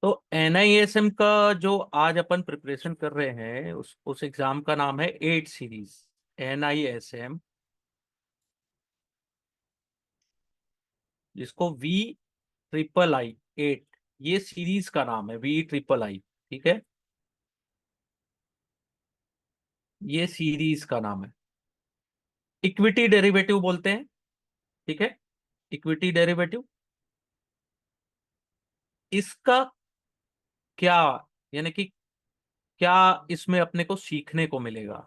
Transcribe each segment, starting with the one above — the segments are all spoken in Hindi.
तो एनआईएसएम का जो आज अपन प्रिपरेशन कर रहे हैं उस एग्जाम का नाम है 8 सीरीज। एनआईएसएम, जिसको V आई आई, 8, ये सीरीज का नाम है। V आई आई, ठीक है, ये सीरीज का नाम है। इक्विटी डेरिवेटिव बोलते हैं, ठीक है, इक्विटी डेरिवेटिव। इसका क्या, यानी कि क्या इसमें अपने को सीखने को मिलेगा,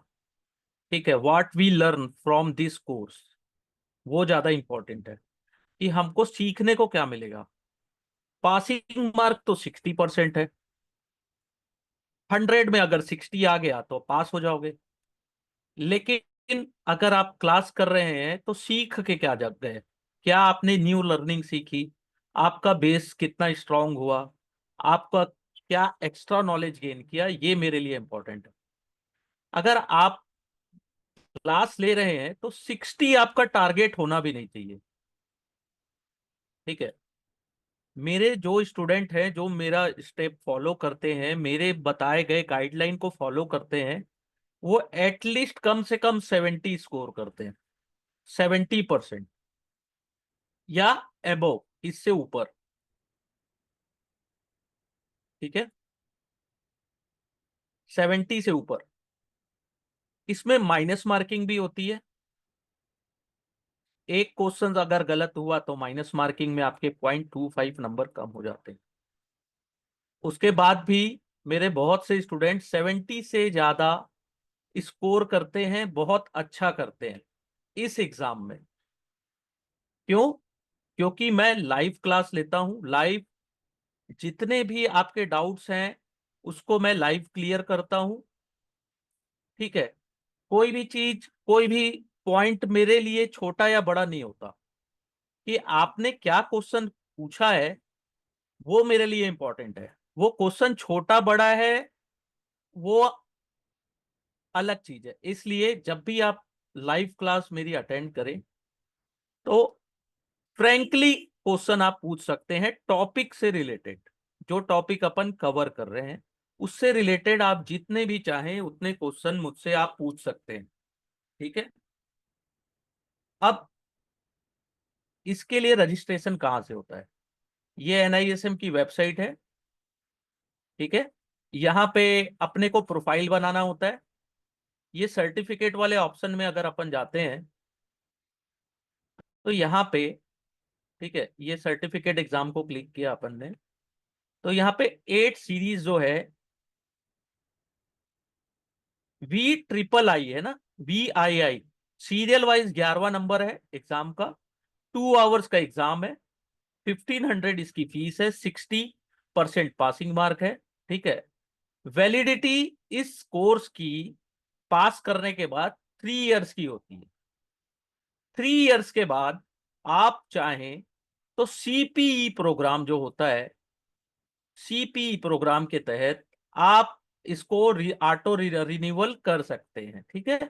ठीक है, what we learn from this course, वो ज्यादा इंपॉर्टेंट है कि हमको सीखने को क्या मिलेगा। पासिंग मार्क तो 60% है। 100 में अगर 60 आ गया तो पास हो जाओगे। लेकिन अगर आप क्लास कर रहे हैं तो सीख के क्या जग गए, क्या आपने न्यू लर्निंग सीखी, आपका बेस कितना स्ट्रांग हुआ, आपका क्या एक्स्ट्रा नॉलेज गेन किया, ये मेरे लिए इंपॉर्टेंट है। अगर आप क्लास ले रहे हैं तो 60 आपका टारगेट होना भी नहीं चाहिए, ठीक है। मेरे जो स्टूडेंट हैं, जो मेरा स्टेप फॉलो करते हैं, मेरे बताए गए गाइडलाइन को फॉलो करते हैं, वो एटलीस्ट कम से कम 70 स्कोर करते हैं। 70% या एबोव, इससे ऊपर, ठीक है, 70 से ऊपर। इसमें माइनस मार्किंग भी होती है। एक क्वेश्चन अगर गलत हुआ तो माइनस मार्किंग में आपके 0.25 नंबर कम हो जाते हैं। उसके बाद भी मेरे बहुत से स्टूडेंट 70 से ज्यादा स्कोर करते हैं, बहुत अच्छा करते हैं इस एग्जाम में। क्यों? क्योंकि मैं लाइव क्लास लेता हूं। लाइव जितने भी आपके डाउट्स हैं उसको मैं लाइव क्लियर करता हूं, ठीक है। कोई भी चीज, कोई भी पॉइंट मेरे लिए छोटा या बड़ा नहीं होता। कि आपने क्या क्वेश्चन पूछा है वो मेरे लिए इंपॉर्टेंट है। वो क्वेश्चन छोटा बड़ा है वो अलग चीज है। इसलिए जब भी आप लाइव क्लास मेरी अटेंड करें तो फ्रैंकली क्वेश्चन आप पूछ सकते हैं, टॉपिक से रिलेटेड। जो टॉपिक अपन कवर कर रहे हैं उससे रिलेटेड आप जितने भी चाहें उतने क्वेश्चन मुझसे आप पूछ सकते हैं, ठीक है। अब इसके लिए रजिस्ट्रेशन कहाँ से होता है? ये एनआईएसएम की वेबसाइट है, ठीक है। यहाँ पे अपने को प्रोफाइल बनाना होता है। ये सर्टिफिकेट वाले ऑप्शन में अगर अपन जाते हैं तो यहाँ पे, ठीक है, ये सर्टिफिकेट एग्जाम को क्लिक किया अपन ने, तो यहाँ पे 8 सीरीज जो है, V आई आई है ना, V आई आई, सीरियल वाइज 11वां नंबर है एग्जाम का। 2 आवर्स का एग्जाम है। 1500 इसकी फीस है। 60% पासिंग मार्क है, ठीक है। वैलिडिटी इस कोर्स की पास करने के बाद 3 इयर्स की होती है। 3 इयर्स के बाद आप चाहें तो सीपीई प्रोग्राम जो होता है, सीपीई प्रोग्राम के तहत आप इसको ऑटो रिन्यूअल कर सकते हैं, ठीक है।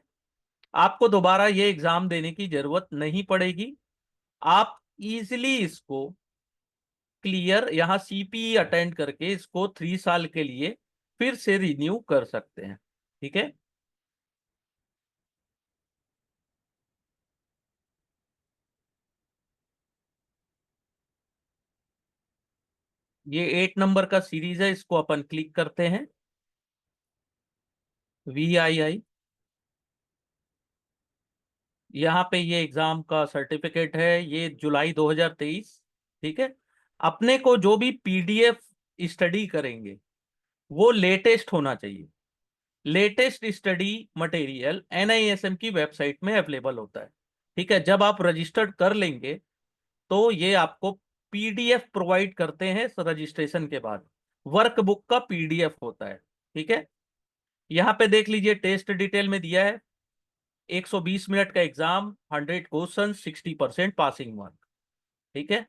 आपको दोबारा ये एग्जाम देने की जरूरत नहीं पड़ेगी। आप इजिली इसको क्लियर, यहाँ सीपीई अटेंड करके इसको 3 साल के लिए फिर से रिन्यू कर सकते हैं, ठीक है। ये 8 नंबर का सीरीज है, इसको अपन क्लिक करते हैं। V आई आई, यहाँ पे ये एग्जाम का सर्टिफिकेट है, ये जुलाई 2023, ठीक है। अपने को जो भी पीडीएफ स्टडी करेंगे वो लेटेस्ट होना चाहिए। लेटेस्ट स्टडी मटेरियल एनआईएसएम की वेबसाइट में अवेलेबल होता है, ठीक है। जब आप रजिस्टर्ड कर लेंगे तो ये आपको पीडीएफ प्रोवाइड करते हैं रजिस्ट्रेशन के बाद। वर्कबुक का पीडीएफ होता है, ठीक है। यहाँ पे देख लीजिए, टेस्ट डिटेल में दिया है 120 मिनट का एग्जाम, 100 क्वेश्चन, 60% पासिंग मार्क, ठीक है।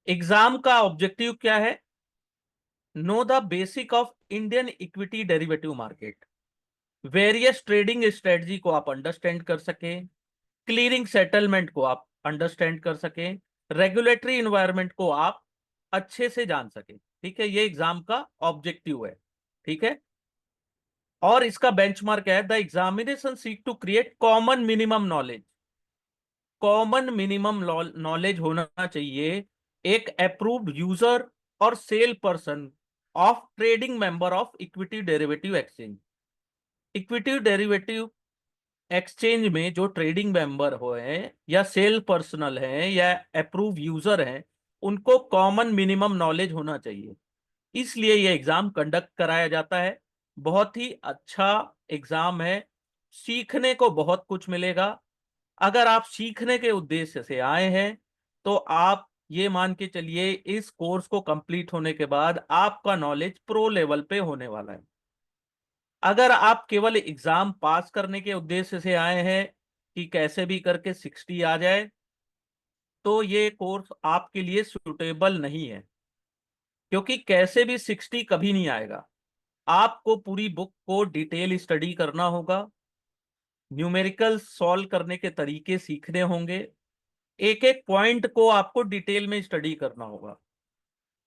एग्जाम का ऑब्जेक्टिव क्या है? Know the basic of Indian equity derivative market. Various trading strategy को आप अंडरस्टैंड कर सकें, क्लियरिंग सेटलमेंट को आप अंडरस्टैंड कर सकें, रेगुलेटरी इन्वायरमेंट को आप अच्छे से जान सकें, ठीक है, ये एग्जाम का ऑब्जेक्टिव है। ठीक है, और इसका बेंचमार्क है the examination seek to create common minimum knowledge. Common minimum knowledge होना चाहिए एक अप्रूव्ड यूजर और sale person of trading member of equity derivative exchange. Equity derivative exchange में जो ट्रेडिंग मेंबर हो हैं या सेल पर्सनल हैं या अप्रूव यूजर हैं, उनको कॉमन मिनिमम नॉलेज होना चाहिए। इसलिए ये एग्जाम कंडक्ट कराया जाता है। बहुत ही अच्छा एग्जाम है, सीखने को बहुत कुछ मिलेगा। अगर आप सीखने के उद्देश्य से आए हैं तो आप ये मान के चलिए इस कोर्स को कंप्लीट होने के बाद आपका नॉलेज प्रो लेवल पे होने वाला है। अगर आप केवल एग्जाम पास करने के उद्देश्य से आए हैं कि कैसे भी करके 60 आ जाए, तो ये कोर्स आपके लिए सुटेबल नहीं है, क्योंकि कैसे भी 60 कभी नहीं आएगा। आपको पूरी बुक को डिटेल स्टडी करना होगा, न्यूमेरिकल सॉल्व करने के तरीके सीखने होंगे, एक एक पॉइंट को आपको डिटेल में स्टडी करना होगा।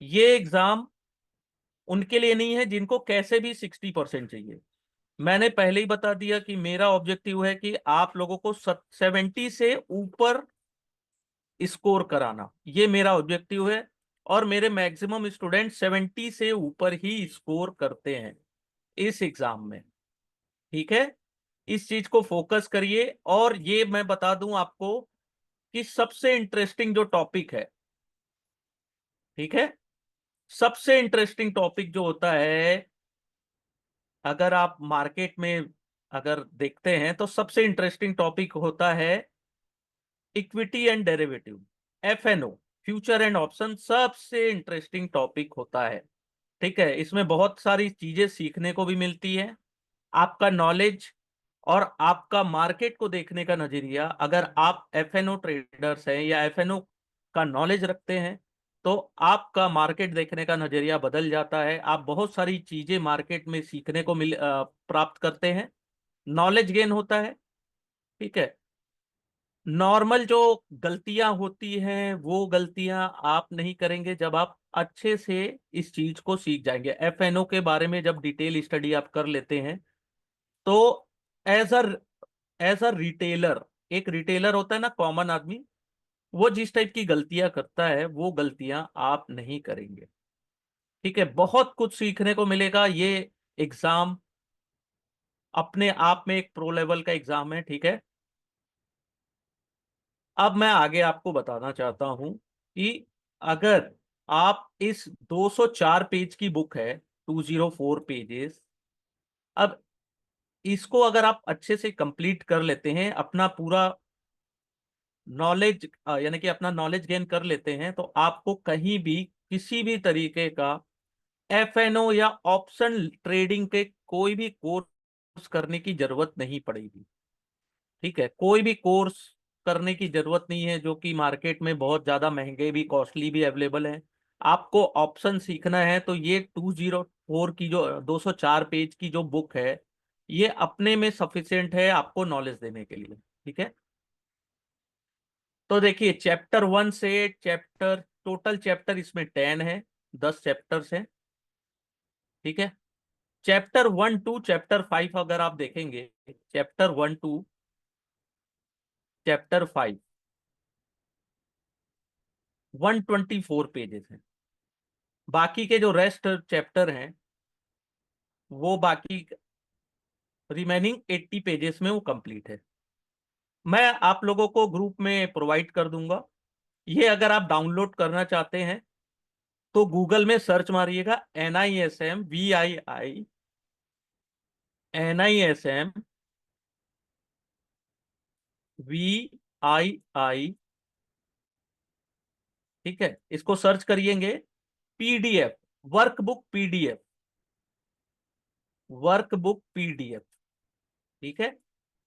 ये एग्जाम उनके लिए नहीं है जिनको कैसे भी 60% चाहिए। मैंने पहले ही बता दिया कि मेरा ऑब्जेक्टिव है कि आप लोगों को 70 से ऊपर स्कोर कराना, ये मेरा ऑब्जेक्टिव है। और मेरे मैक्सिमम स्टूडेंट 70 से ऊपर ही स्कोर करते हैं इस एग्जाम में। ठीक है, इस चीज को फोकस करिए। और ये मैं बता दूं आपको कि सबसे इंटरेस्टिंग जो टॉपिक है, ठीक है, सबसे इंटरेस्टिंग टॉपिक जो होता है, अगर आप मार्केट में अगर देखते हैं तो सबसे इंटरेस्टिंग टॉपिक होता है equity and derivative, FNO, future and option. सबसे इंटरेस्टिंग टॉपिक होता है। ठीक है, इसमें बहुत सारी चीजें सीखने को भी मिलती है। आपका नॉलेज और आपका मार्केट को देखने का नजरिया, अगर आप एफएनओ ट्रेडर्स हैं या एफएनओ का नॉलेज रखते हैं, तो आपका मार्केट देखने का नजरिया बदल जाता है। आप बहुत सारी चीजें मार्केट में सीखने को प्राप्त करते हैं, नॉलेज गेन होता है। ठीक है, नॉर्मल जो गलतियां होती हैं वो गलतियां आप नहीं करेंगे जब आप अच्छे से इस चीज को सीख जाएंगे। एफएनओ के बारे में जब डिटेल स्टडी आप कर लेते हैं, तो as a as a retailer, एक रिटेलर होता है ना, कॉमन आदमी, वो जिस टाइप की गलतियां करता है वो गलतियां आप नहीं करेंगे। ठीक है, बहुत कुछ सीखने को मिलेगा। ये एग्जाम अपने आप में एक प्रो लेवल का एग्जाम है। ठीक है, अब मैं आगे आपको बताना चाहता हूं कि अगर आप इस 204 पेज की बुक है, 204 पेजेस, अब इसको अगर आप अच्छे से कंप्लीट कर लेते हैं, अपना पूरा नॉलेज यानी कि अपना नॉलेज गेन कर लेते हैं, तो आपको कहीं भी किसी भी तरीके का एफएनओ या ऑप्शन ट्रेडिंग के कोई भी कोर्स करने की जरूरत नहीं पड़ेगी। ठीक है, कोई भी कोर्स करने की जरूरत नहीं है जो कि मार्केट में बहुत ज्यादा महंगे भी, कॉस्टली भी अवेलेबल हैं। आपको ऑप्शन सीखना है तो ये 204 की जो 204 पेज की जो बुक है, ये अपने में सफिशिएंट है आपको नॉलेज देने के लिए। ठीक है, तो देखिए चैप्टर 1 से चैप्टर, टोटल चैप्टर इसमें 10 है, 10 चैप्टर्स हैं। ठीक है, चैप्टर 1 टू चैप्टर 5 अगर आप देखेंगे, चैप्टर 1 टू चैप्टर 5 124 पेजेस हैं। बाकी के जो रेस्ट चैप्टर हैं वो बाकी रिमेनिंग 80 पेजेस में वो कंप्लीट है। मैं आप लोगों को ग्रुप में प्रोवाइड कर दूंगा। ये अगर आप डाउनलोड करना चाहते हैं तो गूगल में सर्च मारिएगा NISM VII। ठीक है, इसको सर्च करिएंगे, PDF, वर्कबुक PDF। ठीक है,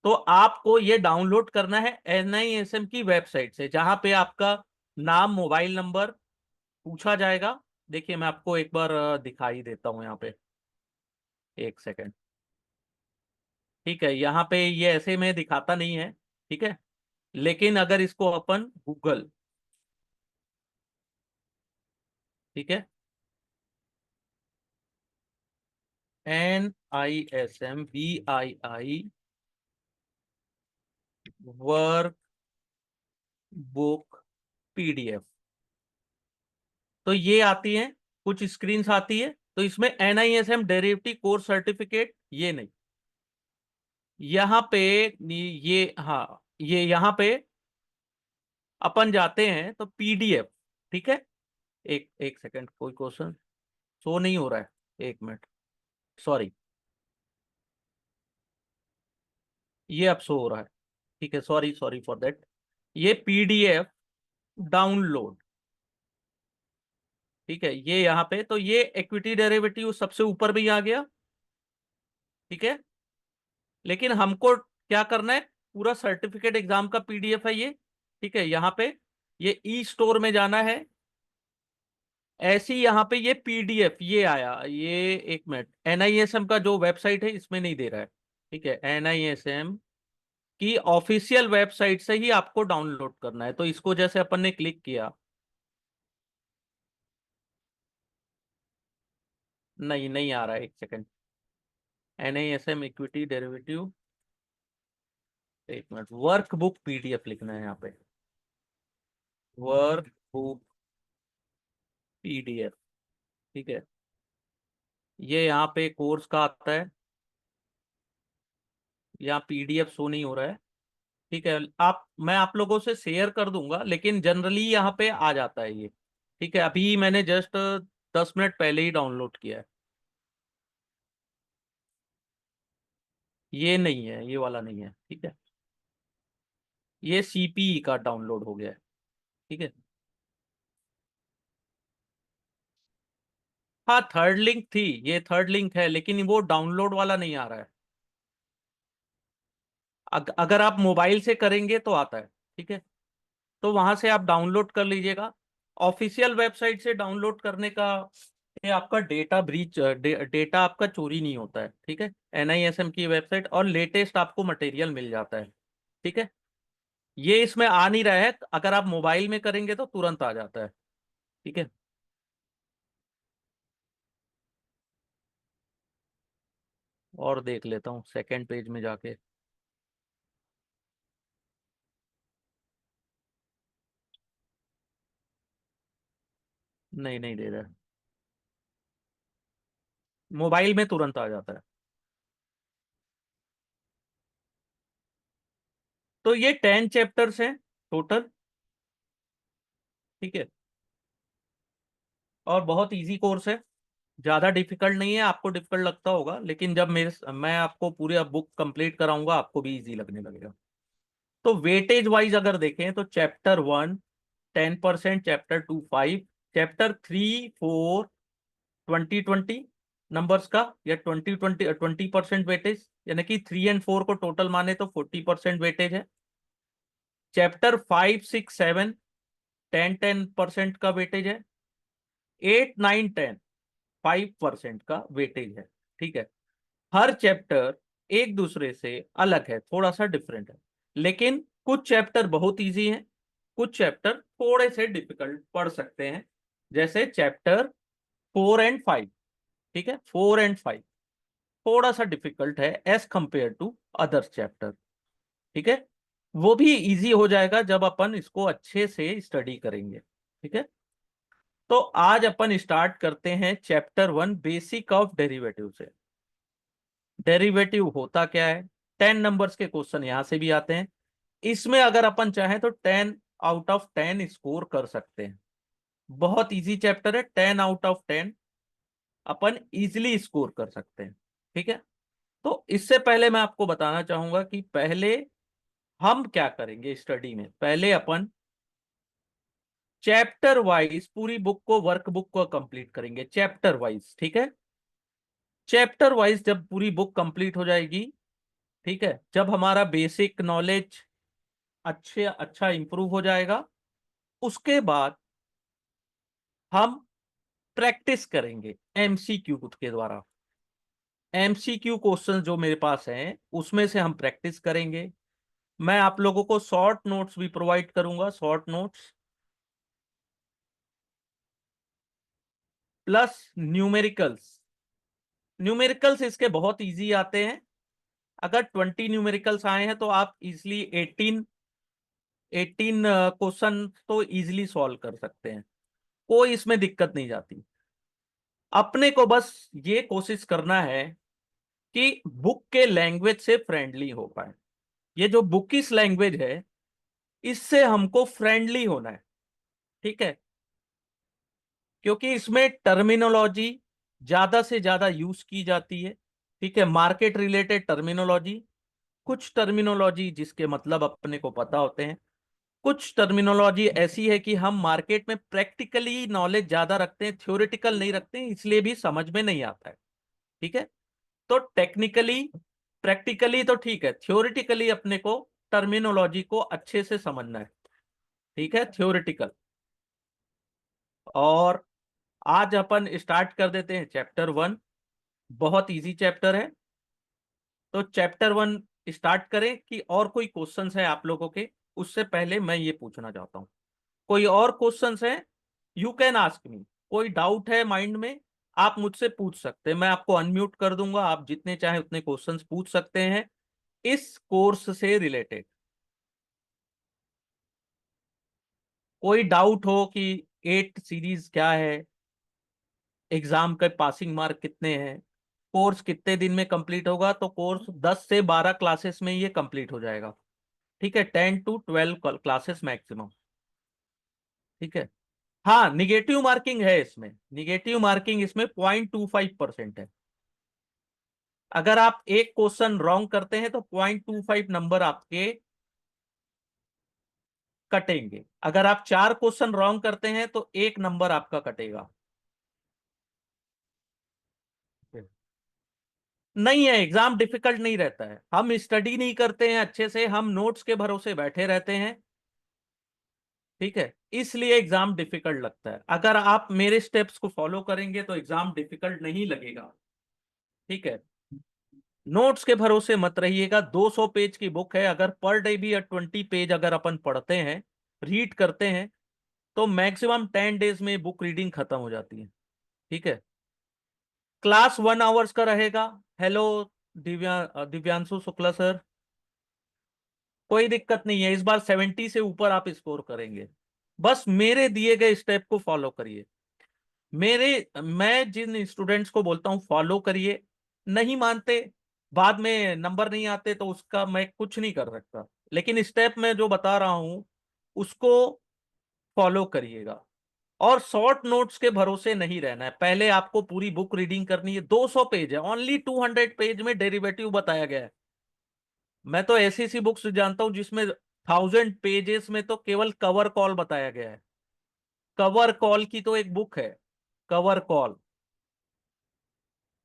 तो आपको ये डाउनलोड करना है NISM की वेबसाइट से, जहां पे आपका नाम, मोबाइल नंबर पूछा जाएगा। देखिए मैं आपको एक बार दिखाई देता हूं यहाँ पे, एक सेकेंड। ठीक है, यहाँ पे ये ऐसे में दिखाता नहीं है। ठीक है, लेकिन अगर इसको अपन गूगल, ठीक है, NISM BII work book PDF। तो ये आती है, कुछ स्क्रीन्स आती है। तो इसमें NISM डेरिवेटिव कोर्स सर्टिफिकेट ये नहीं, यहाँ पे ये, हाँ ये यहाँ पे अपन जाते हैं तो PDF। ठीक है, एक एक सेकंड, कोई क्वेश्चन शो नहीं हो रहा है, एक मिनट, सॉरी, ये अब शो हो रहा है। ठीक है, सॉरी सॉरी फॉर दैट। ये PDF डाउनलोड, ठीक है, ये यहाँ पे, तो ये इक्विटी डेरिवेटिव सबसे ऊपर भी आ गया। ठीक है, लेकिन हमको क्या करना है, पूरा सर्टिफिकेट एग्जाम का PDF है ये। ठीक है, यहाँ पे ये ई स्टोर में जाना है। ऐसी यहाँ पे ये PDF ये आया, ये एक मिनट, NISM का जो वेबसाइट है इसमें नहीं दे रहा है। ठीक है, NISM की ऑफिशियल वेबसाइट से ही आपको डाउनलोड करना है। तो इसको जैसे अपन ने क्लिक किया, नहीं नहीं आ रहा है, एक सेकंड। NISM इक्विटी डेरिवेटिव, एक मिनट, वर्क बुक PDF लिखना है यहाँ पे, वर्क बुक PDF। ठीक है, ये यहाँ पे कोर्स का आता है, यहाँ PDF शो नहीं हो रहा है। ठीक है, आप, मैं आप लोगों से शेयर कर दूंगा, लेकिन जनरली यहाँ पे आ जाता है ये। ठीक है, अभी मैंने जस्ट 10 मिनट पहले ही डाउनलोड किया है। ये नहीं है, ये वाला नहीं है। ठीक है, ये CPE का डाउनलोड हो गया है। ठीक है, हाँ थर्ड लिंक थी, ये थर्ड लिंक है, लेकिन वो डाउनलोड वाला नहीं आ रहा है। अगर आप मोबाइल से करेंगे तो आता है। ठीक है, तो वहां से आप डाउनलोड कर लीजिएगा। ऑफिशियल वेबसाइट से डाउनलोड करने का ये आपका डेटा ब्रीच, डेटा आपका चोरी नहीं होता है। ठीक है, NISM की वेबसाइट, और लेटेस्ट आपको मटेरियल मिल जाता है। ठीक है, ये इसमें आ नहीं रहा है, अगर आप मोबाइल में करेंगे तो तुरंत आ जाता है। ठीक है, और देख लेता हूँ सेकंड पेज में जाके। नहीं नहीं दे रहा है, मोबाइल में तुरंत आ जाता है। तो ये 10 चैप्टर्स हैं टोटल। ठीक है, और बहुत इजी कोर्स है, ज्यादा डिफिकल्ट नहीं है। आपको डिफिकल्ट लगता होगा, लेकिन जब मैं आपको पूरी बुक कंप्लीट कराऊंगा, आपको भी इजी लगने लगेगा। तो वेटेज वाइज अगर देखें तो चैप्टर 1 10%, चैप्टर 2 5, चैप्टर 3 4 20 20 नंबर्स का, या 20% वेटेज, यानी कि 3 और 4 को टोटल माने तो 40% वेटेज है। चैप्टर 5 6 7 10% का वेटेज है। 8 9 10 5% का वेटेज है। ठीक है, हर चैप्टर एक दूसरे से अलग है, थोड़ा सा डिफरेंट है, लेकिन कुछ चैप्टर बहुत इजी हैं, कुछ चैप्टर थोड़े से डिफिकल्ट पढ़ सकते हैं। जैसे चैप्टर 4 एंड 5। ठीक है, 4 एंड 5 थोड़ा सा डिफिकल्ट है as compare to other chapter. ठीक है, वो भी इजी हो जाएगा जब अपन इसको अच्छे से स्टडी करेंगे। ठीक है, तो आज अपन स्टार्ट करते हैं चैप्टर 1 बेसिक ऑफ डेरिवेटिव से। डेरिवेटिव होता क्या है, 10 नंबर्स के क्वेश्चन यहां से भी आते हैं। इसमें अगर अपन चाहें तो 10 आउट ऑफ 10 स्कोर कर सकते हैं। बहुत इजी चैप्टर है, 10 out of 10 upon easily score कर सकते हैं। ठीक है, तो इससे पहले मैं आपको बताना चाहूंगा कि पहले हम क्या करेंगे स्टडी में। पहले अपन चैप्टर वाइज पूरी बुक को, वर्क बुक को कंप्लीट करेंगे चैप्टर वाइज। ठीक है, चैप्टर वाइज जब पूरी बुक कंप्लीट हो जाएगी, ठीक है, जब हमारा बेसिक नॉलेज अच्छा इंप्रूव हो जाएगा, उसके बाद हम प्रैक्टिस करेंगे MCQ के द्वारा। MCQ क्वेश्चन जो मेरे पास हैं उसमें से हम प्रैक्टिस करेंगे। मैं आप लोगों को शॉर्ट नोट्स भी प्रोवाइड करूंगा, short notes plus numericals. Numericals इसके बहुत इजी आते हैं। अगर 20 न्यूमेरिकल्स आए हैं तो आप इजिली 18 क्वेश्चन तो इजिली सॉल्व कर सकते हैं, कोई इसमें दिक्कत नहीं जाती। अपने को बस ये कोशिश करना है कि बुक के लैंग्वेज से फ्रेंडली हो पाए। ये जो बुकिश लैंग्वेज है इससे हमको फ्रेंडली होना है, ठीक है, क्योंकि इसमें टर्मिनोलॉजी ज्यादा से ज्यादा यूज की जाती है, ठीक है, मार्केट रिलेटेड टर्मिनोलॉजी, कुछ टर्मिनोलॉजी जिसके मतलब अपने को पता होते हैं, कुछ टर्मिनोलॉजी ऐसी है कि हम मार्केट में प्रैक्टिकली नॉलेज ज्यादा रखते हैं, थ्योरेटिकल नहीं रखते हैं, इसलिए भी समझ में नहीं आता है, ठीक है। तो टेक्निकली प्रैक्टिकली तो ठीक है, थ्योरेटिकली अपने को टर्मिनोलॉजी को अच्छे से समझना है, ठीक है, थ्योरेटिकल। और आज अपन स्टार्ट कर देते हैं चैप्टर 1। बहुत इजी चैप्टर है, तो चैप्टर 1 स्टार्ट करें कि और कोई क्वेश्चंस है आप लोगों के? उससे पहले मैं ये पूछना चाहता हूँ, कोई और क्वेश्चंस है? You can ask me. कोई डाउट है माइंड में, आप मुझसे पूछ सकते हैं, मैं आपको अनम्यूट कर दूंगा, आप जितने चाहे उतने क्वेश्चंस पूछ सकते हैं इस कोर्स से रिलेटेड। कोई डाउट हो कि 8 सीरीज क्या है, एग्जाम के पासिंग मार्क कितने हैं, कोर्स कितने दिन में कंप्लीट होगा, तो कोर्स 10 से 12 क्लासेस में ये कंप्लीट हो जाएगा, ठीक है, 10 to 12 क्लासेस मैक्सिमम, ठीक है। हाँ, निगेटिव मार्किंग है इसमें, निगेटिव मार्किंग इसमें 0.25% है। अगर आप एक क्वेश्चन रॉन्ग करते हैं तो 0.25 नंबर आपके कटेंगे, अगर आप 4 क्वेश्चन रॉन्ग करते हैं तो 1 नंबर आपका कटेगा। नहीं है, एग्जाम डिफिकल्ट नहीं रहता है, हम स्टडी नहीं करते हैं अच्छे से, हम नोट्स के भरोसे बैठे रहते हैं, ठीक है, इसलिए एग्जाम डिफिकल्ट लगता है। अगर आप मेरे स्टेप्स को फॉलो करेंगे तो एग्जाम डिफिकल्ट नहीं लगेगा, ठीक है। नोट्स के भरोसे मत रहिएगा, 200 पेज की बुक है, अगर पर डे भी 20 पेज अगर अपन पढ़ते हैं, रीड करते हैं, तो मैक्सिमम 10 डेज में बुक रीडिंग खत्म हो जाती है, ठीक है। क्लास 1 आवर्स का रहेगा। हेलो दिव्यांशु शुक्ला सर, कोई दिक्कत नहीं है, इस बार 70 से ऊपर आप स्कोर करेंगे, बस मेरे दिए गए स्टेप को फॉलो करिए। मैं जिन स्टूडेंट्स को बोलता हूं फॉलो करिए, नहीं मानते, बाद में नंबर नहीं आते, तो उसका मैं कुछ नहीं कर सकता, लेकिन स्टेप मैं जो बता रहा हूं उसको फॉलो करिएगा। और शॉर्ट नोट्स के भरोसे नहीं रहना है, पहले आपको पूरी बुक रीडिंग करनी है, 200 पेज है, ओनली 200 पेज में डेरिवेटिव बताया गया है। मैं तो ऐसी ऐसी बुक्स जानता हूं जिसमें 1000 पेजेस में तो केवल कवर कॉल बताया गया है। कवर कॉल की तो एक बुक है, कवर कॉल,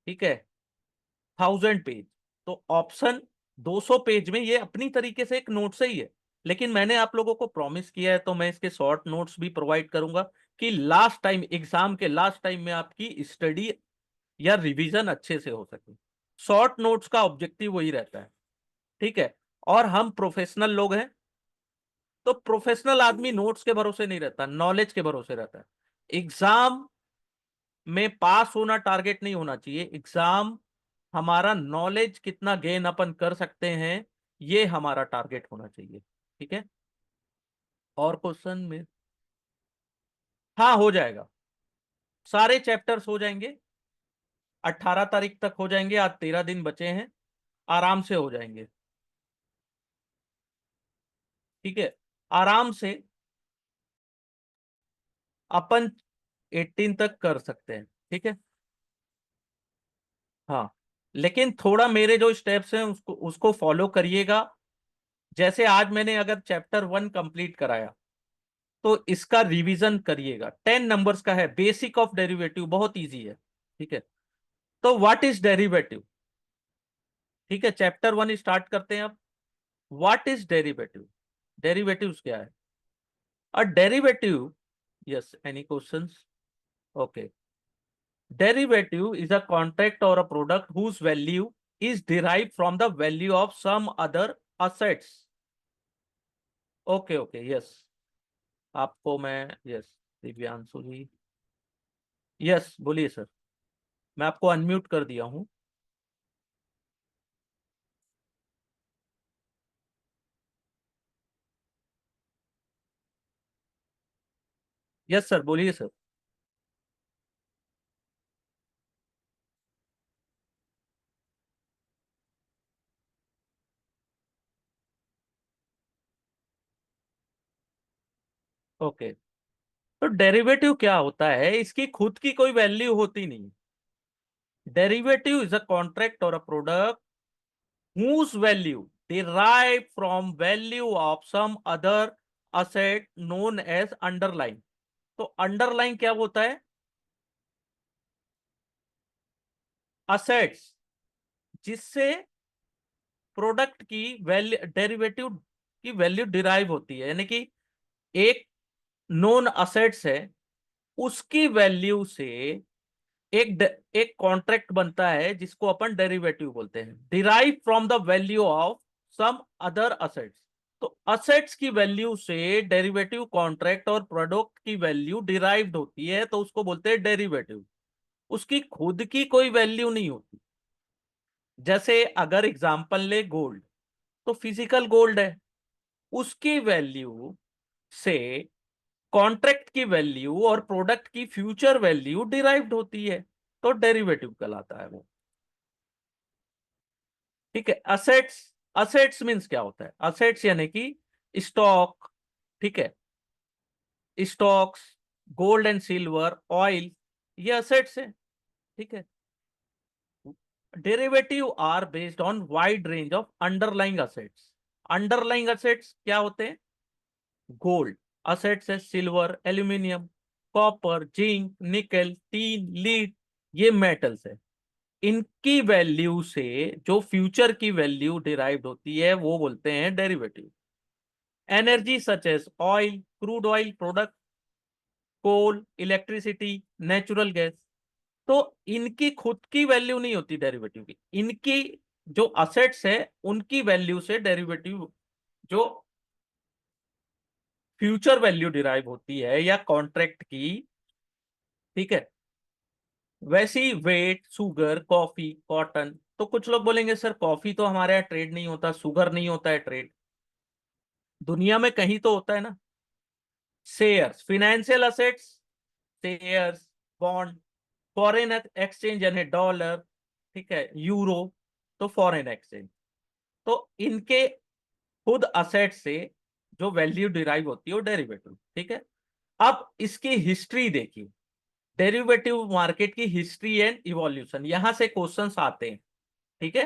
ठीक है, 1000 पेज। तो ऑप्शन 200 पेज में ये अपनी तरीके से एक नोट से ही है, लेकिन मैंने आप लोगों को प्रॉमिस किया है तो मैं इसके शॉर्ट नोट्स भी प्रोवाइड करूंगा कि लास्ट टाइम, एग्जाम के लास्ट टाइम में आपकी स्टडी या रिवीजन अच्छे से हो सके। शॉर्ट नोट्स का ऑब्जेक्टिव वही रहता है, ठीक है। और हम प्रोफेशनल लोग हैं, तो प्रोफेशनल आदमी नोट्स के भरोसे नहीं रहता, नॉलेज के भरोसे रहता है। एग्जाम में पास होना टारगेट नहीं होना चाहिए, एग्जाम हमारा नॉलेज कितना गेन अपन कर सकते हैं ये हमारा टारगेट होना चाहिए, ठीक है। और क्वेश्चन में, हाँ हो जाएगा, सारे चैप्टर्स हो जाएंगे, 18 तारीख तक हो जाएंगे, आज 13 दिन बचे हैं, आराम से हो जाएंगे, ठीक है, आराम से अपन 18 तक कर सकते हैं, ठीक है। हाँ, लेकिन थोड़ा मेरे जो स्टेप्स हैं उसको उसको फॉलो करिएगा। जैसे आज मैंने अगर चैप्टर 1 कंप्लीट कराया तो इसका रिवीजन करिएगा, 10 नंबर्स का है, बेसिक ऑफ डेरिवेटिव, बहुत इजी है, ठीक है। तो व्हाट इज डेरिवेटिव, ठीक है, चैप्टर 1 स्टार्ट करते हैं अब। व्हाट इज डेरिवेटिव, डेरिवेटिव्स क्या है? A derivative, yes, any questions? Okay, derivative is a contract or a product whose value is derived from the value of some other assets। Okay okay, yes, आपको मैं, यस, दिव्यांशु जी, यस बोलिए सर। मैं आपको अनम्यूट कर दिया हूं। यस सर, बोलिए सर। ओके, तो डेरिवेटिव क्या होता है? इसकी खुद की कोई वैल्यू होती नहीं। डेरिवेटिव इज अ कॉन्ट्रैक्ट और a product whose value derived from value of some other asset known as underlying। तो अंडरलाइन क्या होता है? असेट्स जिससे प्रोडक्ट की वैल्यू, डेरिवेटिव की वैल्यू डिराइव होती है, यानी कि एक नोन असेट्स है, उसकी वैल्यू से एक कॉन्ट्रैक्ट बनता है जिसको अपन डेरिवेटिव बोलते हैं। Derive from the value of some other assets. तो असेट्स की वैल्यू से डेरिवेटिव कॉन्ट्रैक्ट और प्रोडक्ट की वैल्यू डिराइव्ड होती है, तो उसको बोलते हैं डेरिवेटिव। उसकी खुद की कोई वैल्यू नहीं होती। जैसे अगर एग्जांपल ले गोल्ड, तो फिजिकल गोल्ड है, उसकी वैल्यू से कॉन्ट्रैक्ट की वैल्यू और प्रोडक्ट की फ्यूचर वैल्यू डिराइव्ड होती है, तो डेरिवेटिव कहलाता है वो। ठीक है। असेट्स, असेट्स मीन्स क्या होता है? असेट्स यानी कि स्टॉक, ठीक है, stocks, gold and silver, oil, ये असेट्स है। ठीक है। Derivative are based on wide range of underlying assets. Underlying assets क्या होते हैं? गोल्ड असेट्स है, silver, aluminium, copper, zinc, nickel, tin, lead, ये मेटल्स है। इनकी वैल्यू से जो फ्यूचर की वैल्यू डिराइव्ड होती है वो बोलते हैं derivative. Energy such as oil, crude oil product, coal, electricity, natural gas, तो इनकी खुद की वैल्यू नहीं होती डेरिवेटिव की। इनकी जो असेट्स है उनकी वैल्यू से डेरिवेटिव जो फ्यूचर वैल्यू डिराइव होती है या कॉन्ट्रैक्ट की, ठीक है, वैसी वेट, सुगर, कॉफी, कॉटन। तो कुछ लोग बोलेंगे सर कॉफी तो हमारे यहाँ ट्रेड नहीं होता, सुगर नहीं होता है ट्रेड। दुनिया में कहीं तो होता है ना। Shares, financial assets, shares, bond, foreign exchange यानी डॉलर, ठीक है, यूरो, तो फॉरेन एक्सचेंज। तो इनके खुद असेट से जो वैल्यू डिराइव होती है वो डेरिवेटिव। ठीक है। अब इसकी हिस्ट्री देखिए, डेरिवेटिव मार्केट की हिस्ट्री एंड इवोल्यूशन, यहां से क्वेश्चंस आते हैं। ठीक है।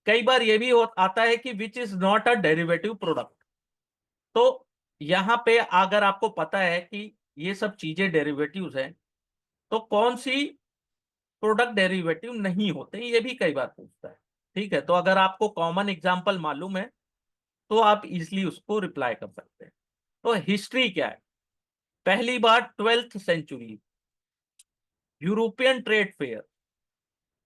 कई बार ये भी आता है कि which is not a derivative product. तो यहां पे अगर आपको पता है कि ये सब चीजें डेरिवेटिव्स हैं, तो कौन सी प्रोडक्ट डेरिवेटिव नहीं होते, ये भी कई बार पूछता है। ठीक है। तो अगर आपको कॉमन एग्जांपल मालूम है तो आप इजिली उसको रिप्लाई कर सकते हैं। तो हिस्ट्री क्या है? पहली बार 12th century, European trade fair,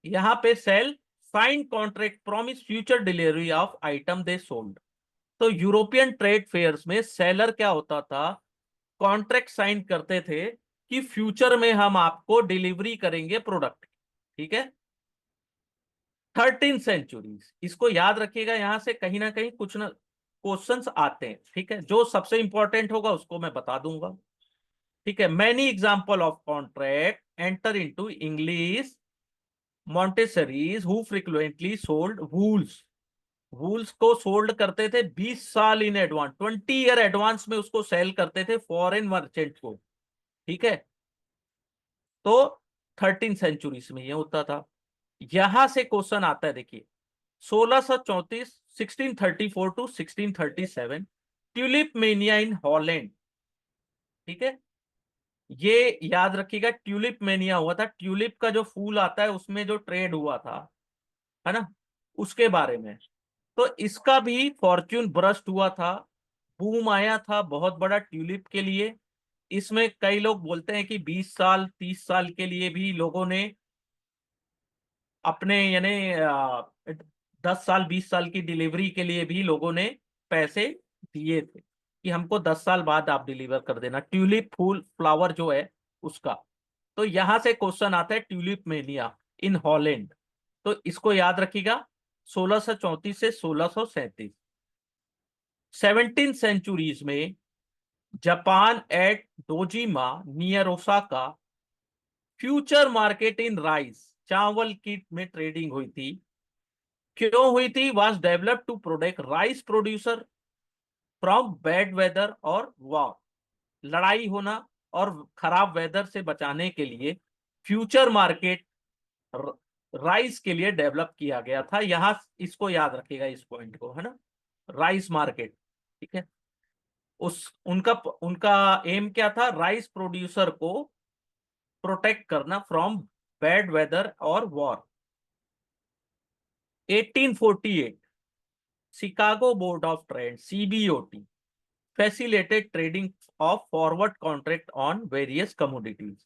यहां पे sell sign contract promise future delivery of item they sold. तो यूरोपियन ट्रेड फेयर्स में सेलर क्या होता था? कॉन्ट्रैक्ट साइन करते थे कि फ्यूचर में हम आपको डिलीवरी करेंगे प्रोडक्ट। ठीक है। 13th सेंचुरी, इसको याद रखिएगा, यहां से कहीं ना कहीं कुछ ना क्वेश्चंस आते हैं। ठीक है। जो सबसे इंपॉर्टेंट होगा उसको मैं बता दूंगा। ठीक है। Many example of contract enter into English monasteries who frequently sold wools. Wools को सोल्ड करते थे 20 साल इन एडवांस, 20 ईयर एडवांस में उसको सेल करते थे फॉरेन मर्चेंट को। ठीक है। तो 13th सेंचुरीज में ये होता था। यहां से क्वेश्चन आता है, देखिए, 1634, 1634 to 1637, tulip mania in Holland. ठीक है। ये याद रखिएगा, ट्यूलिप मेनिया हुआ था, ट्यूलिप का जो फूल आता है उसमें जो ट्रेड हुआ था, है ना, उसके बारे में। तो इसका भी फॉर्च्यून ब्रस्ट हुआ था, बूम आया था बहुत बड़ा ट्यूलिप के लिए। इसमें कई लोग बोलते हैं कि 20 साल 30 साल के लिए भी लोगों ने अपने, यानी 10 साल 20 साल की डिलीवरी के लिए भी लोगों ने पैसे दिए थे कि हमको 10 साल बाद आप डिलीवर कर देना, ट्यूलिप फूल फ्लावर जो है उसका। तो यहां से क्वेश्चन आता है ट्यूलिप मेनिया, इन हॉलैंड। तो इसको याद रखिएगा, 1634 से 1637। 17th सेंचुरीज में Japan at Dojima near Osaka future market in rice, चावल की में ट्रेडिंग हुई थी। क्यों हुई थी? Was developed to protect rice producer from bad weather और वॉर, लड़ाई होना और खराब वेदर से बचाने के लिए फ्यूचर मार्केट राइस के लिए डेवलप किया गया था। यहां इसको याद रखिएगा, इस पॉइंट को, है ना, राइस मार्केट। ठीक है, उस उनका उनका एम क्या था? राइस प्रोड्यूसर को प्रोटेक्ट करना फ्रॉम बैड वेदर और war. 1848 Chicago Board of Trade CBOT facilitated trading of forward contract on various commodities.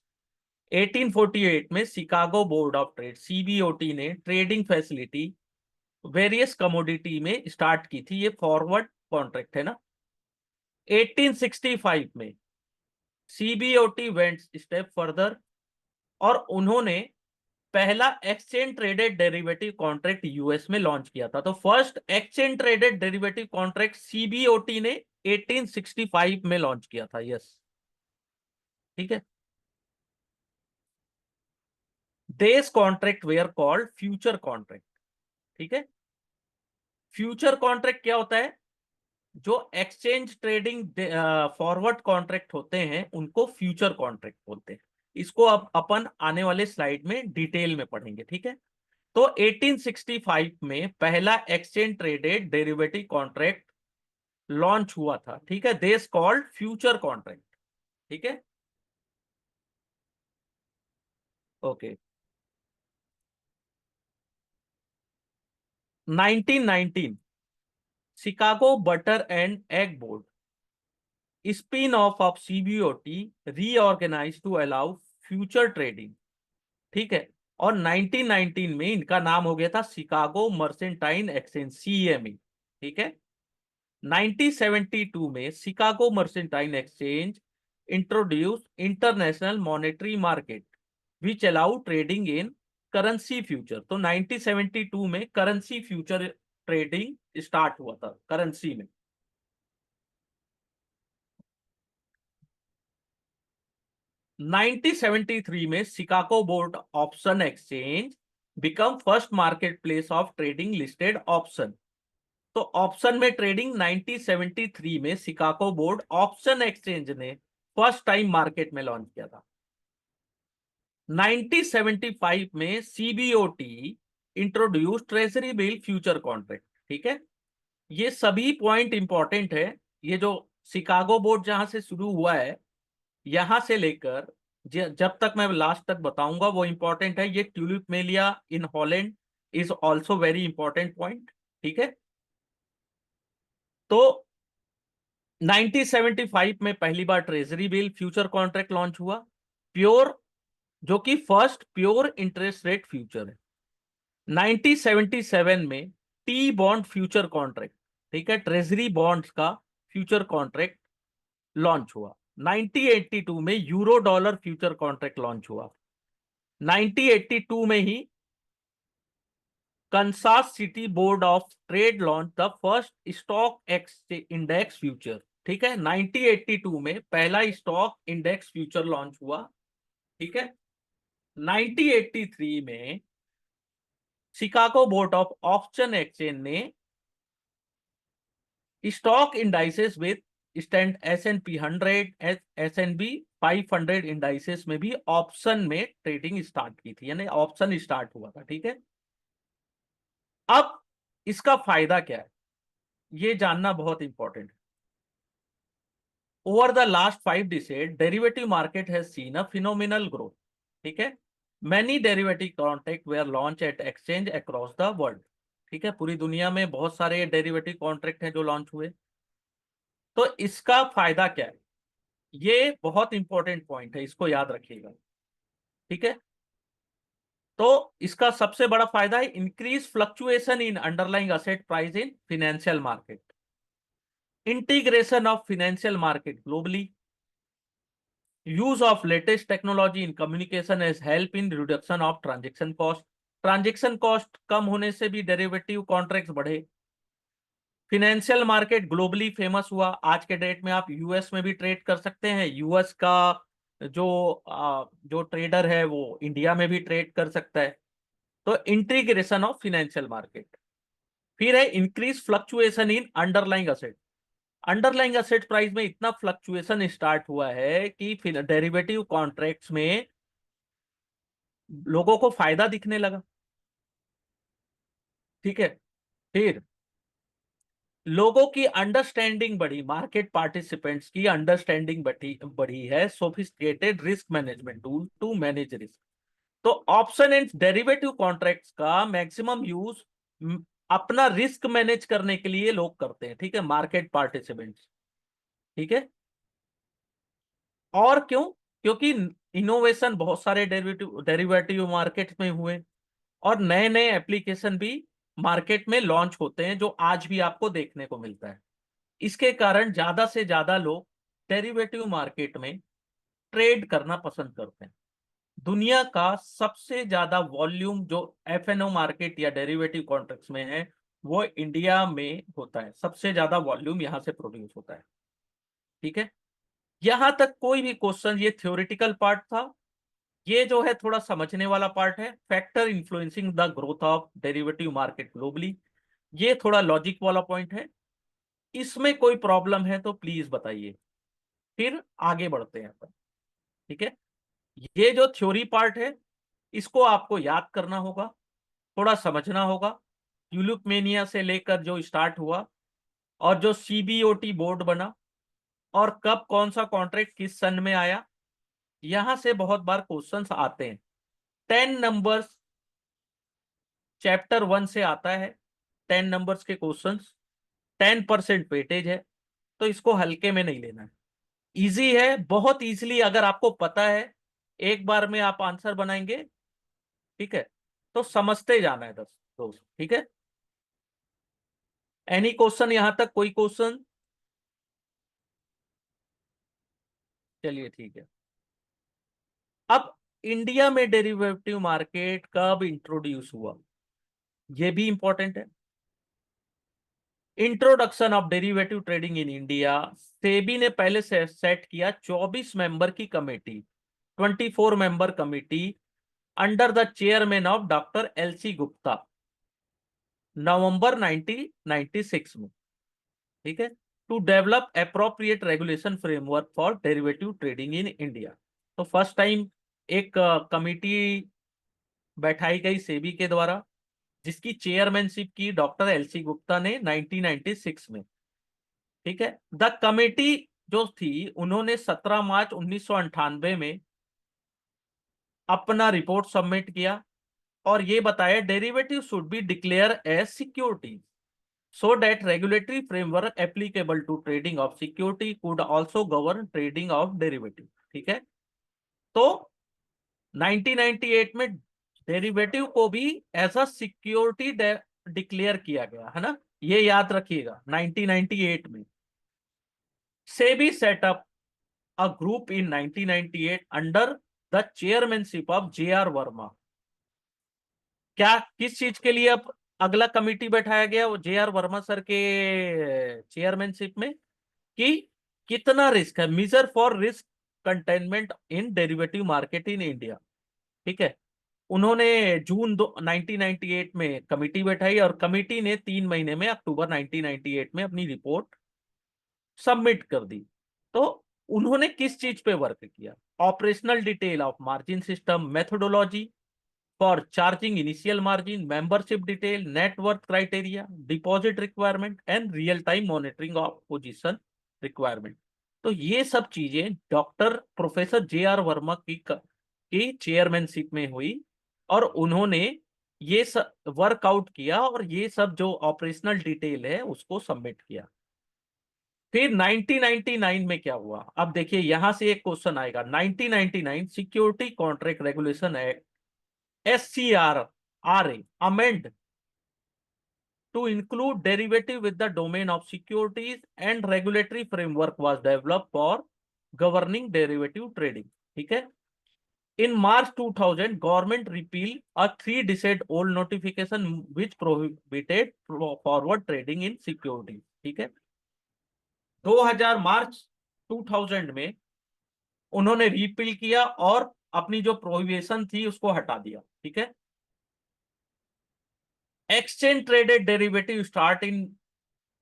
1848 में Chicago Board of Trade CBOT ने ट्रेडिंग फैसिलिटी वेरियस कमोडिटी में स्टार्ट की थी। ये फॉरवर्ड कॉन्ट्रैक्ट है ना। 1865 में सीबीओटी वेंट स्टेप फर्दर और उन्होंने पहला exchange traded derivative contract US में लॉन्च किया था। तो first exchange traded derivative contract CBOT ने 1865 में लॉन्च किया था। यस, ठीक है। देस contract where called future contract. ठीक है, फ्यूचर कॉन्ट्रैक्ट क्या होता है? जो एक्सचेंज ट्रेडिंग फॉरवर्ड कॉन्ट्रैक्ट होते हैं उनको फ्यूचर कॉन्ट्रैक्ट बोलते हैं। इसको अब अपन आने वाले स्लाइड में डिटेल में पढ़ेंगे। ठीक है, तो 1865 में पहला exchange traded derivative contract launch हुआ था। ठीक है, दिस कॉल्ड फ्यूचर कॉन्ट्रैक्ट। ठीक है, okay. 1919 Chicago Butter and Egg Board spin off CBOT reorganise to allow future trading. ठीक है, और 1919 में इनका नाम हो गया था शिकागो मर्सेंटाइन एक्सचेंज, सीएमई। ठीक है, 1972 में Chicago Mercantile Exchange introduce International Monetary Market which allow trading in currency future. तो 1972 में करेंसी फ्यूचर ट्रेडिंग स्टार्ट हुआ था करेंसी में। 1973 में Chicago Board Option Exchange become first market place of trading listed option. तो ऑप्शन में ट्रेडिंग 1973 में शिकागो बोर्ड ऑप्शन एक्सचेंज ने फर्स्ट टाइम मार्केट में लॉन्च किया था। 1975 में CBOT introduce treasury bill future contract. ठीक है, ये सभी पॉइंट इंपॉर्टेंट है। ये जो शिकागो बोर्ड जहां से शुरू हुआ है, यहां से लेकर जब तक मैं लास्ट तक बताऊंगा वो इंपॉर्टेंट है। ये tulip mania in Holland is also very important point. ठीक है, तो 1975 में पहली बार treasury bill future contract launch हुआ, प्योर, जो कि first pure interest rate future है। 1977 में टी बॉन्ड फ्यूचर कॉन्ट्रैक्ट, ठीक है, ट्रेजरी बॉन्ड्स का फ्यूचर कॉन्ट्रैक्ट लॉन्च हुआ। 1982 में euro dollar future contract launch हुआ। 1982 में ही Kansas City Board of Trade launch the first stock index future. ठीक है, 1982 में पहला स्टॉक इंडेक्स फ्यूचर लॉन्च हुआ। ठीक है, 1983 में Chicago Board of Option Exchange ने stock indices with stand S&P 100 S&P 500 indices में भी ऑप्शन में ट्रेडिंग स्टार्ट की थी, यानी ऑप्शन स्टार्ट हुआ था। ठीक है, अब इसका फायदा क्या है ये जानना बहुत इंपॉर्टेंट है। Over the last 5 decades derivative market has seen a phenomenal growth. ठीक है, many derivative contract were launch at exchange across the world. ठीक है, पूरी दुनिया में बहुत सारे डेरिवेटिव कॉन्ट्रैक्ट हैं जो लॉन्च हुए। तो इसका फायदा क्या है? ये बहुत इंपॉर्टेंट पॉइंट है, इसको याद रखिएगा। ठीक है, तो इसका सबसे बड़ा फायदा है increase fluctuation in underlying asset price in financial market, integration of financial market globally, use of latest technology in communication as help in reduction of transaction cost. Transaction cost कम होने से भी डेरिवेटिव कॉन्ट्रैक्ट्स बढ़े। फिनेंशियल मार्केट ग्लोबली फेमस हुआ। आज के डेट में आप यूएस में भी ट्रेड कर सकते हैं। यूएस का जो ट्रेडर है वो इंडिया में भी ट्रेड कर सकता है। तो इंटीग्रेशन ऑफ फिनेंशियल मार्केट। फिर है increase fluctuation in underlying asset. Underlying asset price में इतना फ्लक्चुएशन स्टार्ट हुआ है कि डेरिवेटिव कॉन्ट्रैक्ट्स में लोगों को फायदा दिखने लगा। ठीक है। फिर लोगों की अंडरस्टैंडिंग बढ़ी, मार्केट पार्टिसिपेंट्स की अंडरस्टैंडिंग बढ़ी बढ़ी है sophisticated risk management tool to manage risk. तो ऑप्शन एंड डेरिवेटिव कॉन्ट्रैक्ट्स का मैक्सिमम यूज अपना रिस्क मैनेज करने के लिए लोग करते हैं। ठीक है, मार्केट पार्टिसिपेंट्स। ठीक है। और क्यों? क्योंकि इनोवेशन बहुत सारे डेरिवेटिव डेरिवेटिव मार्केट में हुए और नए नए एप्लीकेशन भी मार्केट में लॉन्च होते हैं, जो आज भी आपको देखने को मिलता है। इसके कारण ज्यादा से ज्यादा लोग डेरिवेटिव मार्केट में ट्रेड करना पसंद करते हैं। दुनिया का सबसे ज्यादा वॉल्यूम जो एफएनओ मार्केट या डेरिवेटिव कॉन्ट्रैक्ट्स में है वो इंडिया में होता है। सबसे ज्यादा वॉल्यूम यहां से प्रोड्यूस होता है। ठीक है। यहां तक कोई भी क्वेश्चन, ये थ्योरेटिकल पार्ट था। ये जो है थोड़ा समझने वाला पार्ट है, factor influencing the growth of derivative market globally. ये थोड़ा लॉजिक वाला पॉइंट है। इसमें कोई प्रॉब्लम है तो प्लीज बताइए, फिर आगे बढ़ते हैं अपन। ठीक है। ये जो थ्योरी पार्ट है इसको आपको याद करना होगा, थोड़ा समझना होगा। ट्यूलिपमेनिया से लेकर जो स्टार्ट हुआ और जो सीबीओटी बोर्ड बना और कब कौन सा कॉन्ट्रैक्ट किस सन में आया, यहां से बहुत बार क्वेश्चंस आते हैं। 10 नंबर्स चैप्टर 1 से आता है। 10 नंबर्स के क्वेश्चंस, 10% वेटेज है, तो इसको हल्के में नहीं लेना है। इजी है, बहुत इजीली अगर आपको पता है एक बार में आप आंसर बनाएंगे। ठीक है। तो समझते जाना है दस दोस्त। ठीक है। एनी क्वेश्चन यहां तक? कोई क्वेश्चन? चलिए ठीक है। अब इंडिया में डेरिवेटिव मार्केट कब इंट्रोड्यूस हुआ, ये भी इंपॉर्टेंट है। Introduction of derivative trading in India. SEBI ने पहले से सेट किया 24 मेंबर की committee, 24 member committee under the chairman of doctor LC Gupta, November 1996 में। ठीक है। To develop appropriate regulation framework for derivative trading in India. तो फर्स्ट टाइम एक कमिटी बैठाई गई सेबी के द्वारा, जिसकी चेयरमैनशिप की डॉक्टर एलसी गुप्ता ने 1996 में। ठीक है। द कमेटी जो थी उन्होंने 17 मार्च 1998 में अपना रिपोर्ट सबमिट किया और ये बताया derivative should be declare as security so that regulatory framework applicable to trading of security could also govern trading of derivative। ठीक है। तो 1998 में डेरिवेटिव को भी एज अ सिक्योरिटी डिक्लेयर किया गया है ना, ये याद रखिएगा। 1998 में SEBI setup a group in 1998 under the chairmanship of J are Verma. क्या किस चीज के लिए अब अगला कमिटी बैठाया गया? वो जे आर वर्मा सर के चेयरमैनशिप में, कि कितना रिस्क है, measure for risk containment in derivative market in India. ठीक है। उन्होंने जून 1998 में कमिटी बैठाई और कमिटी ने 3 महीने में अक्टूबर 1998 में अपनी रिपोर्ट सबमिट कर दी। तो उन्होंने किस चीज पे वर्क किया? Operational detail of margin system, methodology for charging initial margin, membership detail, net worth criteria, deposit requirement and real time monitoring of position requirement. तो ये सब चीजें doctor professor J are Verma की चेयरमैनशिप में हुई और उन्होंने ये सब वर्कआउट किया और ये सब जो ऑपरेशनल डिटेल है उसको सबमिट किया। फिर 1999 में क्या हुआ? अब देखिए यहां से एक क्वेश्चन आएगा। 1999 security contract regulation act, SCRA amend to include derivative with the domain of securities and regulatory framework was developed for governing derivative trading. ठीक है। In March 2000, government repealed a 3 decade old notification which prohibited forward trading in securities। ठीक है। 2000 मार्च 2000 में उन्होंने रिपील किया और अपनी जो प्रोहिबिशन थी उसको हटा दिया। ठीक है। Exchange traded derivative start in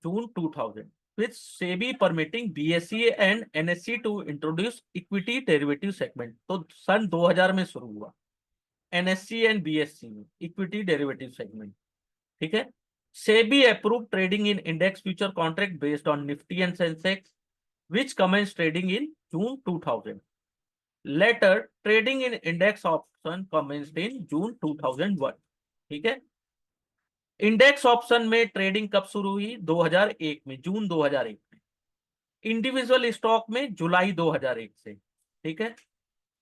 June 2000 with SEBI permitting BSE and NSE to introduce equity derivative segment। तो सन 2000 में शुरू हुआ NSE एंड BSE में इक्विटी डेरिवेटिव सेगमेंट। ठीक है। SEBI approved trading in index future contract based on Nifty and Sensex which commenced trading in June 2000। Later trading in index option commenced in June 2001। ठीक है। इंडेक्स ऑप्शन में ट्रेडिंग कब शुरू हुई? 2001 में, जून 2001 में। इंडिविजुअल स्टॉक में जुलाई 2001 से। ठीक है।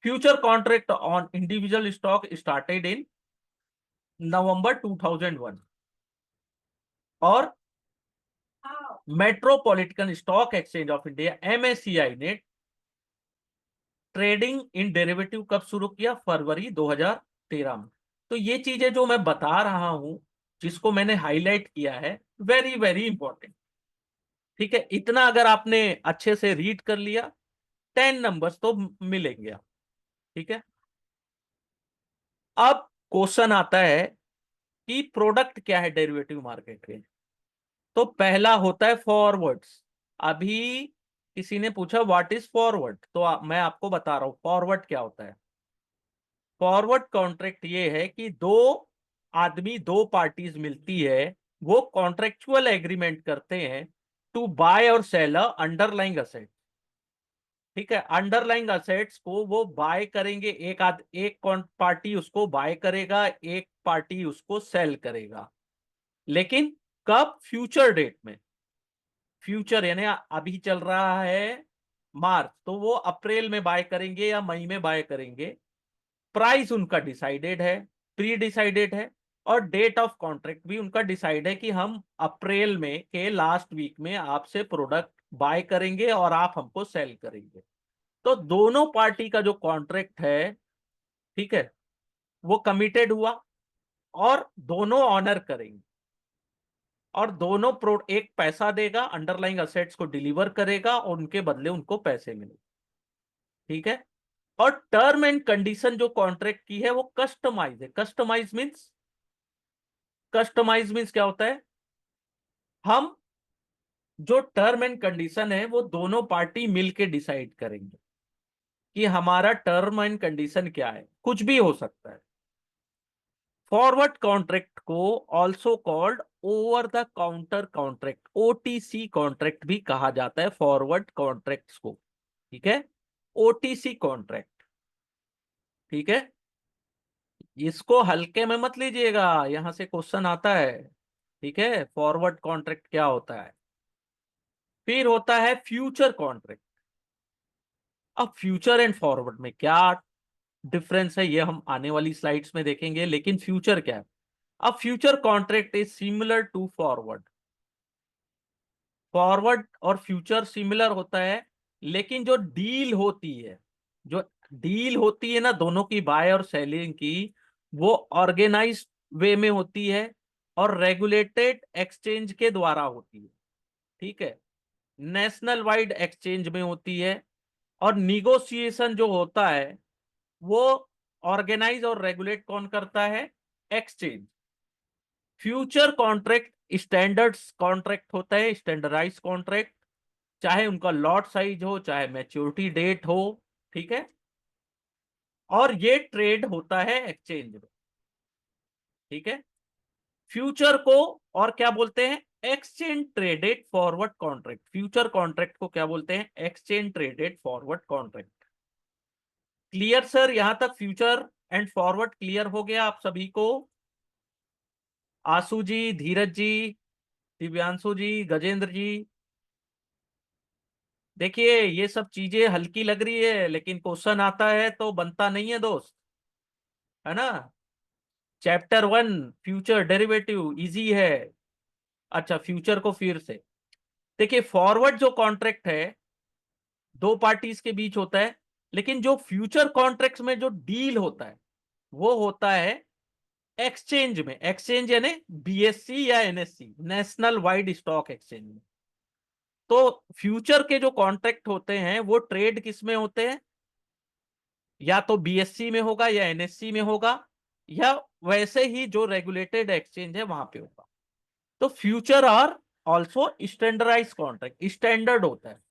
Future contract on individual stock started in November 2001। और metropolitan stock exchange of India MSCI ने ट्रेडिंग इन डेरिवेटिव कब शुरू किया? फरवरी 2013 में। तो ये चीजें जो मैं बता रहा हूं, जिसको मैंने हाईलाइट किया है, वेरी वेरी इंपॉर्टेंट। ठीक है। इतना अगर आपने अच्छे से रीड कर लिया, 10 नंबर्स तो मिलेंगे आप। ठीक है। अब क्वेश्चन आता है कि प्रोडक्ट क्या है डेरिवेटिव मार्केट के। तो पहला होता है फॉरवर्ड्स। अभी किसी ने पूछा व्हाट इज फॉरवर्ड, तो मैं आपको बता रहा हूं फॉरवर्ड क्या होता है। फॉरवर्ड कॉन्ट्रैक्ट ये है कि दो आदमी, दो पार्टीज मिलती है, वो कॉन्ट्रेक्चुअल एग्रीमेंट करते हैं to buy or cell underlying asset. ठीक है। अंडरलाइंग असेट्स को वो बाय करेंगे, एक पार्टी उसको बाय करेगा, एक पार्टी उसको सेल करेगा। लेकिन कब? फ्यूचर डेट में। फ्यूचर यानी अभी चल रहा है मार्च, तो वो अप्रैल में बाय करेंगे या मई में बाय करेंगे। प्राइस उनका डिसाइडेड है, प्री डिसाइडेड है। और डेट ऑफ कॉन्ट्रैक्ट भी उनका डिसाइड है कि हम अप्रैल में के लास्ट वीक में आपसे प्रोडक्ट बाय करेंगे और आप हमको सेल करेंगे। तो दोनों पार्टी का जो कॉन्ट्रैक्ट है, ठीक है, वो कमिटेड हुआ और दोनों ऑनर करेंगे। और दोनों एक पैसा देगा, अंडरलाइंग असेट्स को डिलीवर करेगा और उनके बदले उनको पैसे मिलेंगे। ठीक है। और टर्म एंड कंडीशन जो कॉन्ट्रैक्ट की है वो कस्टमाइज है। कस्टमाइज मीन्स क्या होता है? हम जो टर्म एंड कंडीशन है वो दोनों पार्टी मिलके डिसाइड करेंगे कि हमारा टर्म एंड कंडीशन क्या है। कुछ भी हो सकता है। फॉरवर्ड कॉन्ट्रैक्ट को also called over the counter contract, OTC contract भी कहा जाता है फॉरवर्ड कॉन्ट्रैक्ट्स को। ठीक है। OTC contract. ठीक है। इसको हल्के में मत लीजिएगा, यहां से क्वेश्चन आता है। ठीक है। फॉरवर्ड कॉन्ट्रैक्ट क्या होता है? फिर होता है फ्यूचर कॉन्ट्रैक्ट। अब फ्यूचर एंड फॉरवर्ड में क्या डिफरेंस है ये हम आने वाली स्लाइड्स में देखेंगे, लेकिन फ्यूचर क्या है? अब future contract is similar to forward. Forward और फ्यूचर सिमिलर होता है, लेकिन जो डील होती है ना दोनों की, बाय और सेलिंग की, वो ऑर्गेनाइज्ड वे में होती है और रेगुलेटेड एक्सचेंज के द्वारा होती है। ठीक है। नेशनल वाइड एक्सचेंज में होती है। और निगोशिएशन जो होता है वो ऑर्गेनाइज और रेगुलेट कौन करता है? Exchange. Future contract standard contract होता है, स्टैंडर्डाइज कॉन्ट्रैक्ट, चाहे उनका लॉट साइज हो, चाहे मैच्योरिटी डेट हो। ठीक है। और ये ट्रेड होता है एक्सचेंज में। ठीक है। फ्यूचर को और क्या बोलते हैं? Exchange traded forward contract. Future contract को क्या बोलते हैं? Exchange traded forward contract. Clear sir? यहां तक फ्यूचर एंड फॉरवर्ड क्लियर हो गया आप सभी को? आशु जी, धीरज जी, दिव्यांशु जी, गजेंद्र जी। देखिए ये सब चीजें हल्की लग रही है, लेकिन क्वेश्चन आता है तो बनता नहीं है दोस्त, है ना। चैप्टर 1 फ्यूचर डेरिवेटिव इजी है। अच्छा, फ्यूचर को फिर से देखिए। फॉरवर्ड जो कॉन्ट्रैक्ट है दो पार्टीज के बीच होता है। लेकिन जो फ्यूचर कॉन्ट्रैक्ट्स में जो डील होता है वो होता है एक्सचेंज में। एक्सचेंज यानी बीएससी या NSC, national wide stock exchange में। तो फ्यूचर के जो कॉन्ट्रैक्ट होते हैं वो ट्रेड किस में होते हैं, या तो बीएससी में होगा या एनएससी में होगा, या वैसे ही जो रेगुलेटेड एक्सचेंज है वहां पे होगा। तो future are also standardise contract, standard होता है।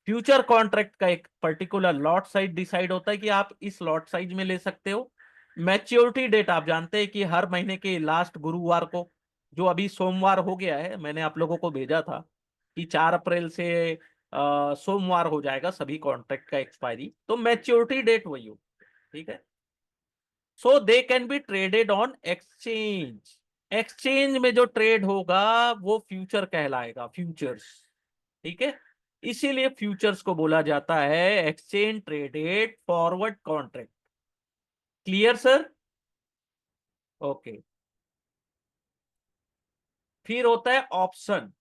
फ्यूचर कॉन्ट्रैक्ट का एक पर्टिकुलर लॉट साइज डिसाइड होता है कि आप इस लॉट साइज में ले सकते हो। मैच्योरिटी डेट आप जानते हैं कि हर महीने के लास्ट गुरुवार को, जो अभी सोमवार हो गया है, मैंने आप लोगों को भेजा था कि 4 अप्रैल से सोमवार हो जाएगा सभी कॉन्ट्रैक्ट का एक्सपायरी, तो मैच्योरिटी डेट वही हो। ठीक है। So they can be traded on exchange. Exchange में जो ट्रेड होगा वो फ्यूचर कहलाएगा, फ्यूचर्स। ठीक है। इसीलिए फ्यूचर्स को बोला जाता है exchange traded forward contract. Clear sir? Okay. फिर होता है ऑप्शन।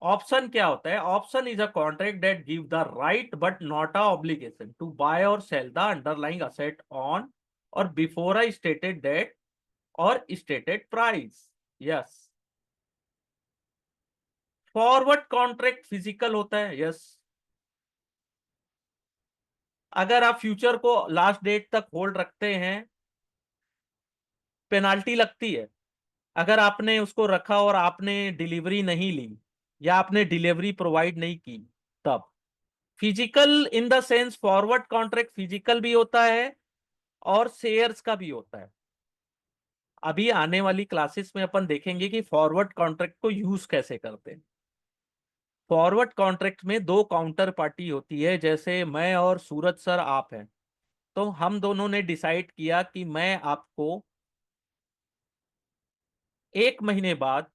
ऑप्शन क्या होता है? Option is a contract that give the right but not a obligation to buy or sell the underlying asset on or before a stated date or stated price. Yes. Forward contract physical होता है। यस। अगर आप फ्यूचर को लास्ट डेट तक होल्ड रखते हैं, पेनाल्टी लगती है। अगर आपने उसको रखा और आपने डिलीवरी नहीं ली या आपने डिलीवरी प्रोवाइड नहीं की, तब। Physical in the sense forward contract physical भी होता है और शेयर्स का भी होता है। अभी आने वाली क्लासेस में अपन देखेंगे कि फॉरवर्ड कॉन्ट्रैक्ट को यूज कैसे करते हैं। फॉरवर्ड कॉन्ट्रैक्ट में दो काउंटर पार्टी होती है, जैसे मैं और सूरज सर आप हैं। तो हम दोनों ने डिसाइड किया कि मैं आपको 1 महीने बाद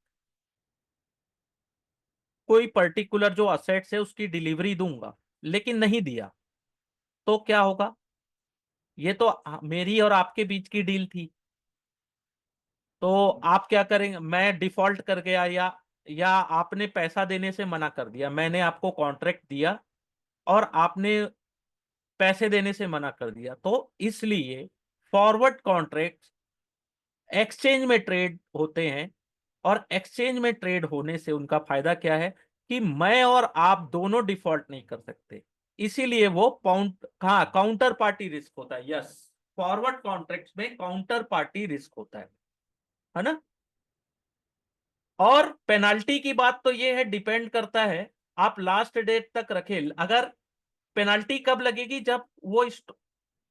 कोई पर्टिकुलर जो असेट्स है उसकी डिलीवरी दूंगा, लेकिन नहीं दिया तो क्या होगा? ये तो मेरी और आपके बीच की डील थी। तो आप क्या करेंगे? मैं डिफॉल्ट कर गया, या आपने पैसा देने से मना कर दिया। मैंने आपको कॉन्ट्रैक्ट दिया और आपने पैसे देने से मना कर दिया, तो इसलिए फॉरवर्ड कॉन्ट्रैक्ट एक्सचेंज में ट्रेड होते हैं। और एक्सचेंज में ट्रेड होने से उनका फायदा क्या है कि मैं और आप दोनों डिफॉल्ट नहीं कर सकते। इसीलिए वो काउंटर पार्टी रिस्क होता है। यस। फॉरवर्ड कॉन्ट्रैक्ट्स में काउंटर पार्टी रिस्क होता है ना? और पेनाल्टी की बात तो ये है, डिपेंड करता है आप लास्ट डेट तक रखे। अगर पेनाल्टी कब लगेगी? जब वो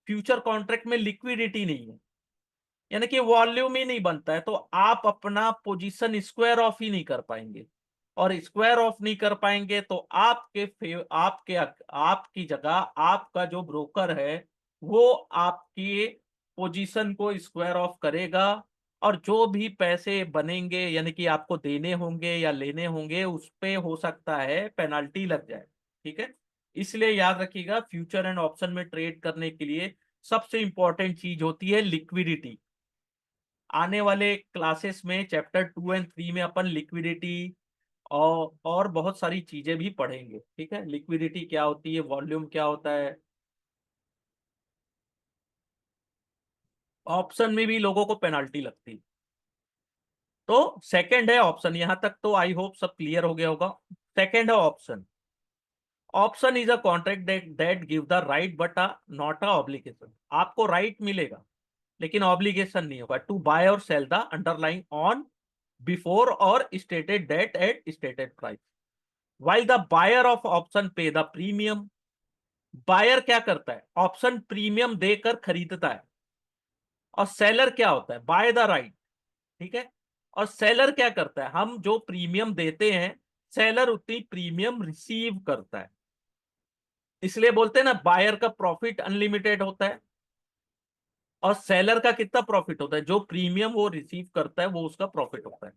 फ्यूचर कॉन्ट्रैक्ट में लिक्विडिटी नहीं है, यानी कि वॉल्यूम ही नहीं बनता है, तो आप अपना पोजीशन स्क्वायर ऑफ ही नहीं कर पाएंगे। और स्क्वायर ऑफ नहीं कर पाएंगे तो आपकी जगह आपका जो ब्रोकर है वो आपकी पोजीशन को स्क्वायर ऑफ करेगा। और जो भी पैसे बनेंगे, यानी कि आपको देने होंगे या लेने होंगे, उस पे हो सकता है पेनाल्टी लग जाए। ठीक है। इसलिए याद रखिएगा, फ्यूचर एंड ऑप्शन में ट्रेड करने के लिए सबसे इंपॉर्टेंट चीज होती है लिक्विडिटी। आने वाले क्लासेस में चैप्टर 2 और 3 में अपन लिक्विडिटी और बहुत सारी चीजें भी पढ़ेंगे। ठीक है। लिक्विडिटी क्या होती है, वॉल्यूम क्या होता है। ऑप्शन में भी लोगों को पेनाल्टी लगती है। तो सेकंड है ऑप्शन। यहां तक तो आई होप सब क्लियर हो गया होगा। सेकंड है option. Option is a contract that give the right but not a obligation. आपको राइट मिलेगा लेकिन ऑब्लिगेशन नहीं होगा to buy or sell the underlying on before or stated date at stated price, while the buyer of option pay the premium। Buyer क्या करता है? ऑप्शन प्रीमियम देकर खरीदता है। और सेलर क्या होता है? By the right. ठीक है। और सेलर क्या करता है? हम जो प्रीमियम देते हैं, सेलर उतनी प्रीमियम रिसीव करता है। इसलिए बोलते हैं ना, बायर का प्रॉफिट अनलिमिटेड होता है और सेलर का कितना प्रॉफिट होता है? जो प्रीमियम वो रिसीव करता है वो उसका प्रॉफिट होता है।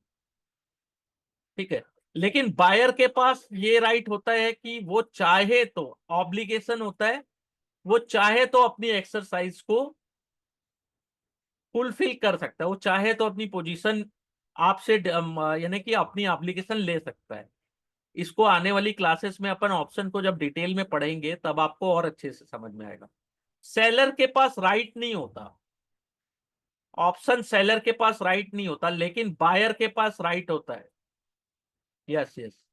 ठीक है। लेकिन बायर के पास ये राइट होता है कि वो चाहे तो, ऑब्लिगेशन होता है, वो चाहे तो अपनी एक्सरसाइज को फुलफिल कर सकता है। वो चाहे तो अपनी पोजीशन आपसे यानी कि अपनी एप्लीकेशन ले सकता है। इसको आने वाली क्लासेस में अपन ऑप्शन को जब डिटेल में पढ़ेंगे तब आपको और अच्छे से समझ में आएगा। सेलर के पास राइट नहीं होता, ऑप्शन सेलर के पास राइट नहीं होता, लेकिन बायर के पास राइट होता है। Yes yes.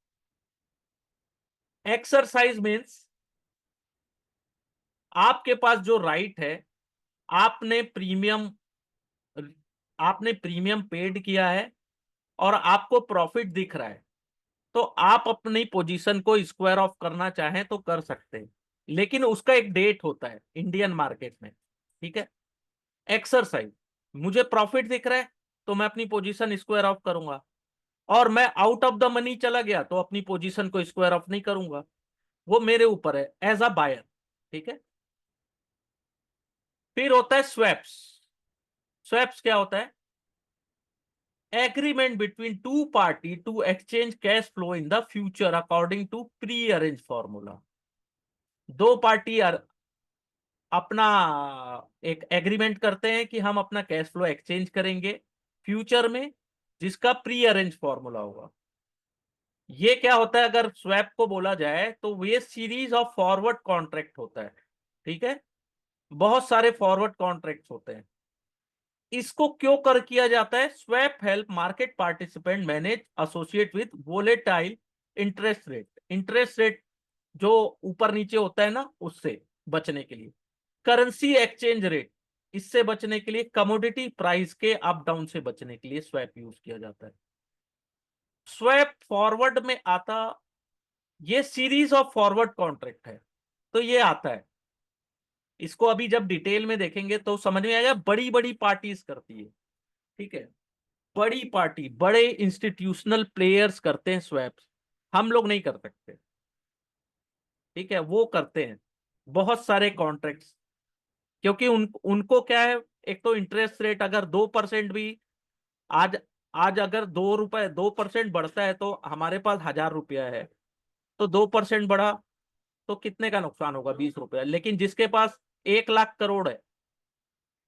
एक्सरसाइज मीन्स आपके पास जो राइट है, आपने प्रीमियम आपने प्रीमियम पेड किया है और आपको प्रॉफिट दिख रहा है, तो आप अपनी पोजीशन को स्क्वायर ऑफ करना चाहें तो कर सकते हैं, लेकिन उसका एक डेट होता है इंडियन मार्केट में। ठीक है। एक्सरसाइज, मुझे प्रॉफिट दिख रहा है तो मैं अपनी पोजीशन स्क्वायर ऑफ करूंगा, और मैं आउट ऑफ द मनी चला गया तो अपनी पोजीशन को स्क्वायर ऑफ नहीं करूंगा, वो मेरे ऊपर है एज अ बायर। ठीक है। फिर होता है स्वैप्स। स्वैप्स क्या होता है? Agreement between two party to exchange cash flow in the future according to pre arrange formula. दो पार्टी अपना एक एग्रीमेंट करते हैं कि हम अपना कैश फ्लो एक्सचेंज करेंगे फ्यूचर में, जिसका प्री अरेंज फॉर्मूला होगा। ये क्या होता है अगर स्वैप को बोला जाए तो ये सीरीज ऑफ फॉरवर्ड कॉन्ट्रैक्ट होता है। ठीक है। बहुत सारे फॉरवर्ड कॉन्ट्रैक्ट्स होते हैं। इसको क्यों कर किया जाता है? Swap help market participant manage associate with volatile interest rate. Interest rate जो ऊपर नीचे होता है ना, उससे बचने के लिए। करेंसी एक्सचेंज रेट, इससे बचने के लिए। कमोडिटी प्राइस के अप डाउन से बचने के लिए स्वैप यूज किया जाता है। स्वैप फॉरवर्ड में आता, ये सीरीज ऑफ फॉरवर्ड कॉन्ट्रैक्ट है, तो ये आता है। इसको अभी जब डिटेल में देखेंगे तो समझ में आएगा, बड़ी बड़ी पार्टीज करती है। ठीक है। बड़ी पार्टी, बड़े इंस्टीट्यूशनल प्लेयर्स करते हैं स्वैप्स, हम लोग नहीं कर सकते। ठीक है। वो करते हैं बहुत सारे कॉन्ट्रैक्ट्स, क्योंकि उनको क्या है, एक तो इंटरेस्ट रेट अगर 2% भी, आज आज अगर 2 रुपए 2% बढ़ता है तो हमारे पास 1,000 रुपया है, तो 2% बढ़ा तो कितने का नुकसान होगा? 20 रुपया। लेकिन जिसके पास 1 लाख करोड़ है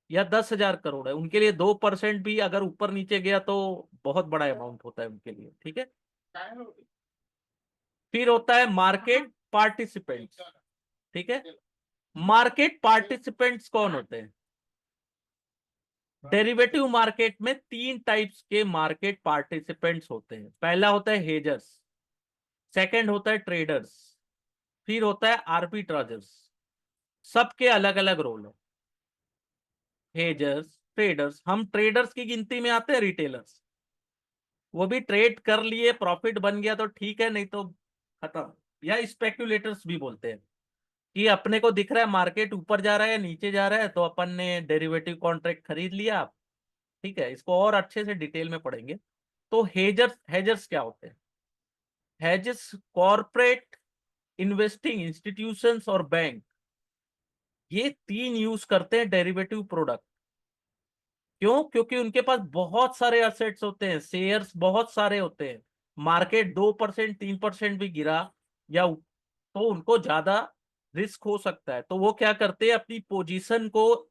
या 10,000 करोड़ है, उनके लिए 2% भी अगर ऊपर नीचे गया तो बहुत बड़ा अमाउंट होता है उनके लिए। ठीक है। फिर होता है मार्केट पार्टिसिपेंट्स। ठीक है। मार्केट पार्टिसिपेंट्स कौन होते हैं? डेरिवेटिव मार्केट में 3 टाइप्स के मार्केट पार्टिसिपेंट्स होते हैं। पहला होता है हेजर्स, सेकंड होता है ट्रेडर्स, फिर होता है आर्बिट्राजर्स। सबके अलग अलग रोल है। हेजर्स, ट्रेडर्स, हम ट्रेडर्स की गिनती में आते हैं रिटेलर्स। वो भी ट्रेड कर लिए, प्रॉफिट बन गया तो ठीक है, नहीं तो खत्म। या स्पेक्युलेटर्स भी बोलते हैं कि अपने को दिख रहा है मार्केट ऊपर जा रहा है नीचे जा रहा है, तो अपन ने डेरिवेटिव कॉन्ट्रैक्ट खरीद लिया। ठीक है। इसको और अच्छे से डिटेल में पढ़ेंगे। तो हेजर्स, हेजर्स क्या होते हैं? हेजर्स कॉरपोरेट इन्वेस्टिंग इंस्टीट्यूशंस और बैंक, ये 3 यूज करते हैं डेरिवेटिव प्रोडक्ट। क्यों? क्योंकि उनके पास बहुत सारे असेट्स होते हैं, शेयर्स बहुत सारे होते हैं। मार्केट 2% 3% भी गिरा या तो उनको ज्यादा रिस्क हो सकता है, तो वो क्या करते हैं, अपनी पोजीशन को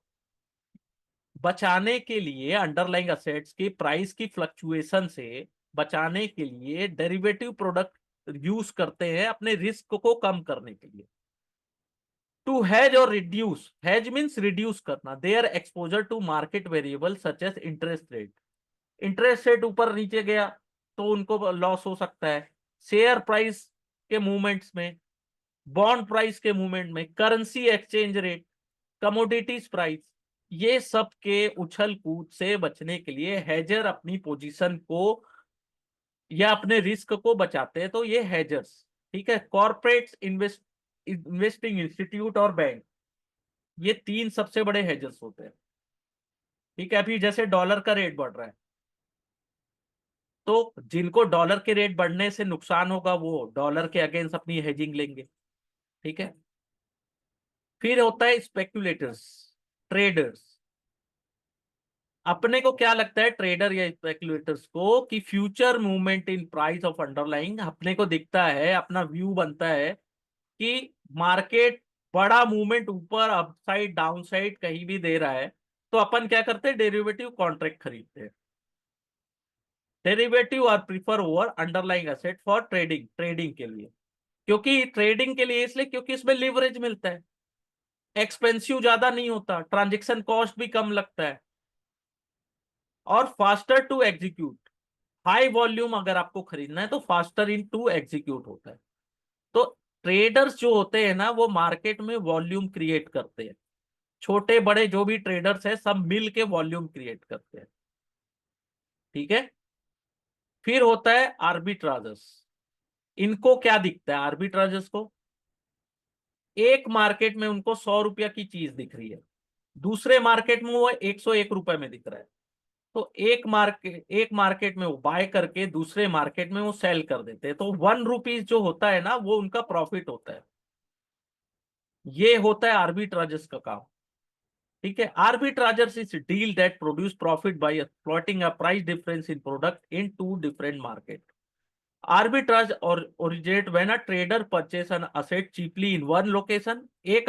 बचाने के लिए, अंडरलाइंग असेट्स की प्राइस की फ्लक्चुएशन से बचाने के लिए डेरिवेटिव प्रोडक्ट यूज करते हैं अपने रिस्क को कम करने के लिए। टू हैज और रिड्यूस, हैज मींस रिड्यूस करना their exposure to market variable such as interest rate. Interest rate ऊपर नीचे गया तो उनको लॉस हो सकता है। शेयर प्राइस के मूवमेंट्स में, बॉन्ड प्राइस के मूवमेंट में, currency exchange rate, commodities price, ये सब के उछल कूद से बचने के लिए हेजर अपनी पोजीशन को या अपने रिस्क को बचाते हैं, तो ये हेजर्स। ठीक है। कॉर्पोरेट इन्वेस्टिंग इंस्टीट्यूट और बैंक, ये 3 सबसे बड़े हेजर्स होते हैं। ठीक है। अभी जैसे डॉलर का रेट बढ़ रहा है, तो जिनको डॉलर के रेट बढ़ने से नुकसान होगा वो डॉलर के अगेंस्ट अपनी हेजिंग लेंगे। ठीक है। फिर होता है स्पेक्युलेटर्स, ट्रेडर्स। अपने को क्या लगता है, ट्रेडर या स्पेकुलेटर्स को, कि future movement in price of underlying अपने को दिखता है, अपना व्यू बनता है कि मार्केट बड़ा मूवमेंट ऊपर अपसाइड डाउनसाइड कहीं भी दे रहा है, तो अपन क्या करते हैं, डेरिवेटिव कॉन्ट्रैक्ट खरीदते हैं। Derivative are prefer over underlying asset for trading, trading के लिए। क्योंकि ट्रेडिंग के लिए इसलिए क्योंकि इसमें लिवरेज मिलता है, एक्सपेंसिव ज्यादा नहीं होता, ट्रांजेक्शन कॉस्ट भी कम लगता है, और faster to execute. High volume अगर आपको खरीदना है तो फास्टर इन टू एग्जीक्यूट होता है। तो ट्रेडर्स जो होते हैं ना, वो मार्केट में वॉल्यूम क्रिएट करते हैं। छोटे बड़े जो भी ट्रेडर्स हैं सब मिल के वॉल्यूम क्रिएट करते हैं। ठीक है। फिर होता है आर्बिट्राजर्स। इनको क्या दिखता है आर्बिट्राजर्स को? एक मार्केट में उनको 100 रुपया की चीज दिख रही है, दूसरे मार्केट में वो 101 रुपए में दिख रहा है। तो एक मार्केट में वो बाय करके दूसरे मार्केट में वो सेल कर देते हैं, तो 1 रुपीज जो होता है ना वो उनका प्रॉफिट होता है। ये होता है आर्बिट्राजर्स का काम। ठीक है। Arbitrageurs is deal that produce profit by plotting a price difference in product in two different market. Arbitrage or originate when a trader purchase an asset cheaply in one location. एक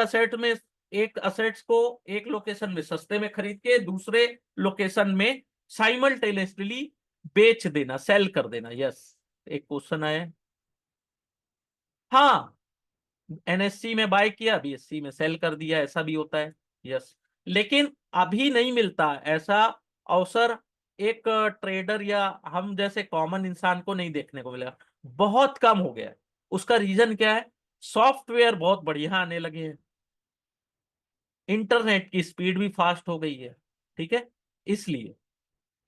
असेट्स को एक लोकेशन में सस्ते में खरीद के दूसरे लोकेशन में साइमल्टेनियसली बेच देना, सेल कर देना। यस, एक क्वेश्चन आया। हाँ, एनएससी में बाय किया, बीएससी में सेल कर दिया, ऐसा भी होता है। यस, लेकिन अभी नहीं मिलता ऐसा अवसर। एक ट्रेडर या हम जैसे कॉमन इंसान को नहीं देखने को मिलेगा, बहुत कम हो गया है। उसका रीजन क्या है? सॉफ्टवेयर बहुत बढ़िया आने लगे हैं, इंटरनेट की स्पीड भी फास्ट हो गई है। ठीक है, इसलिए।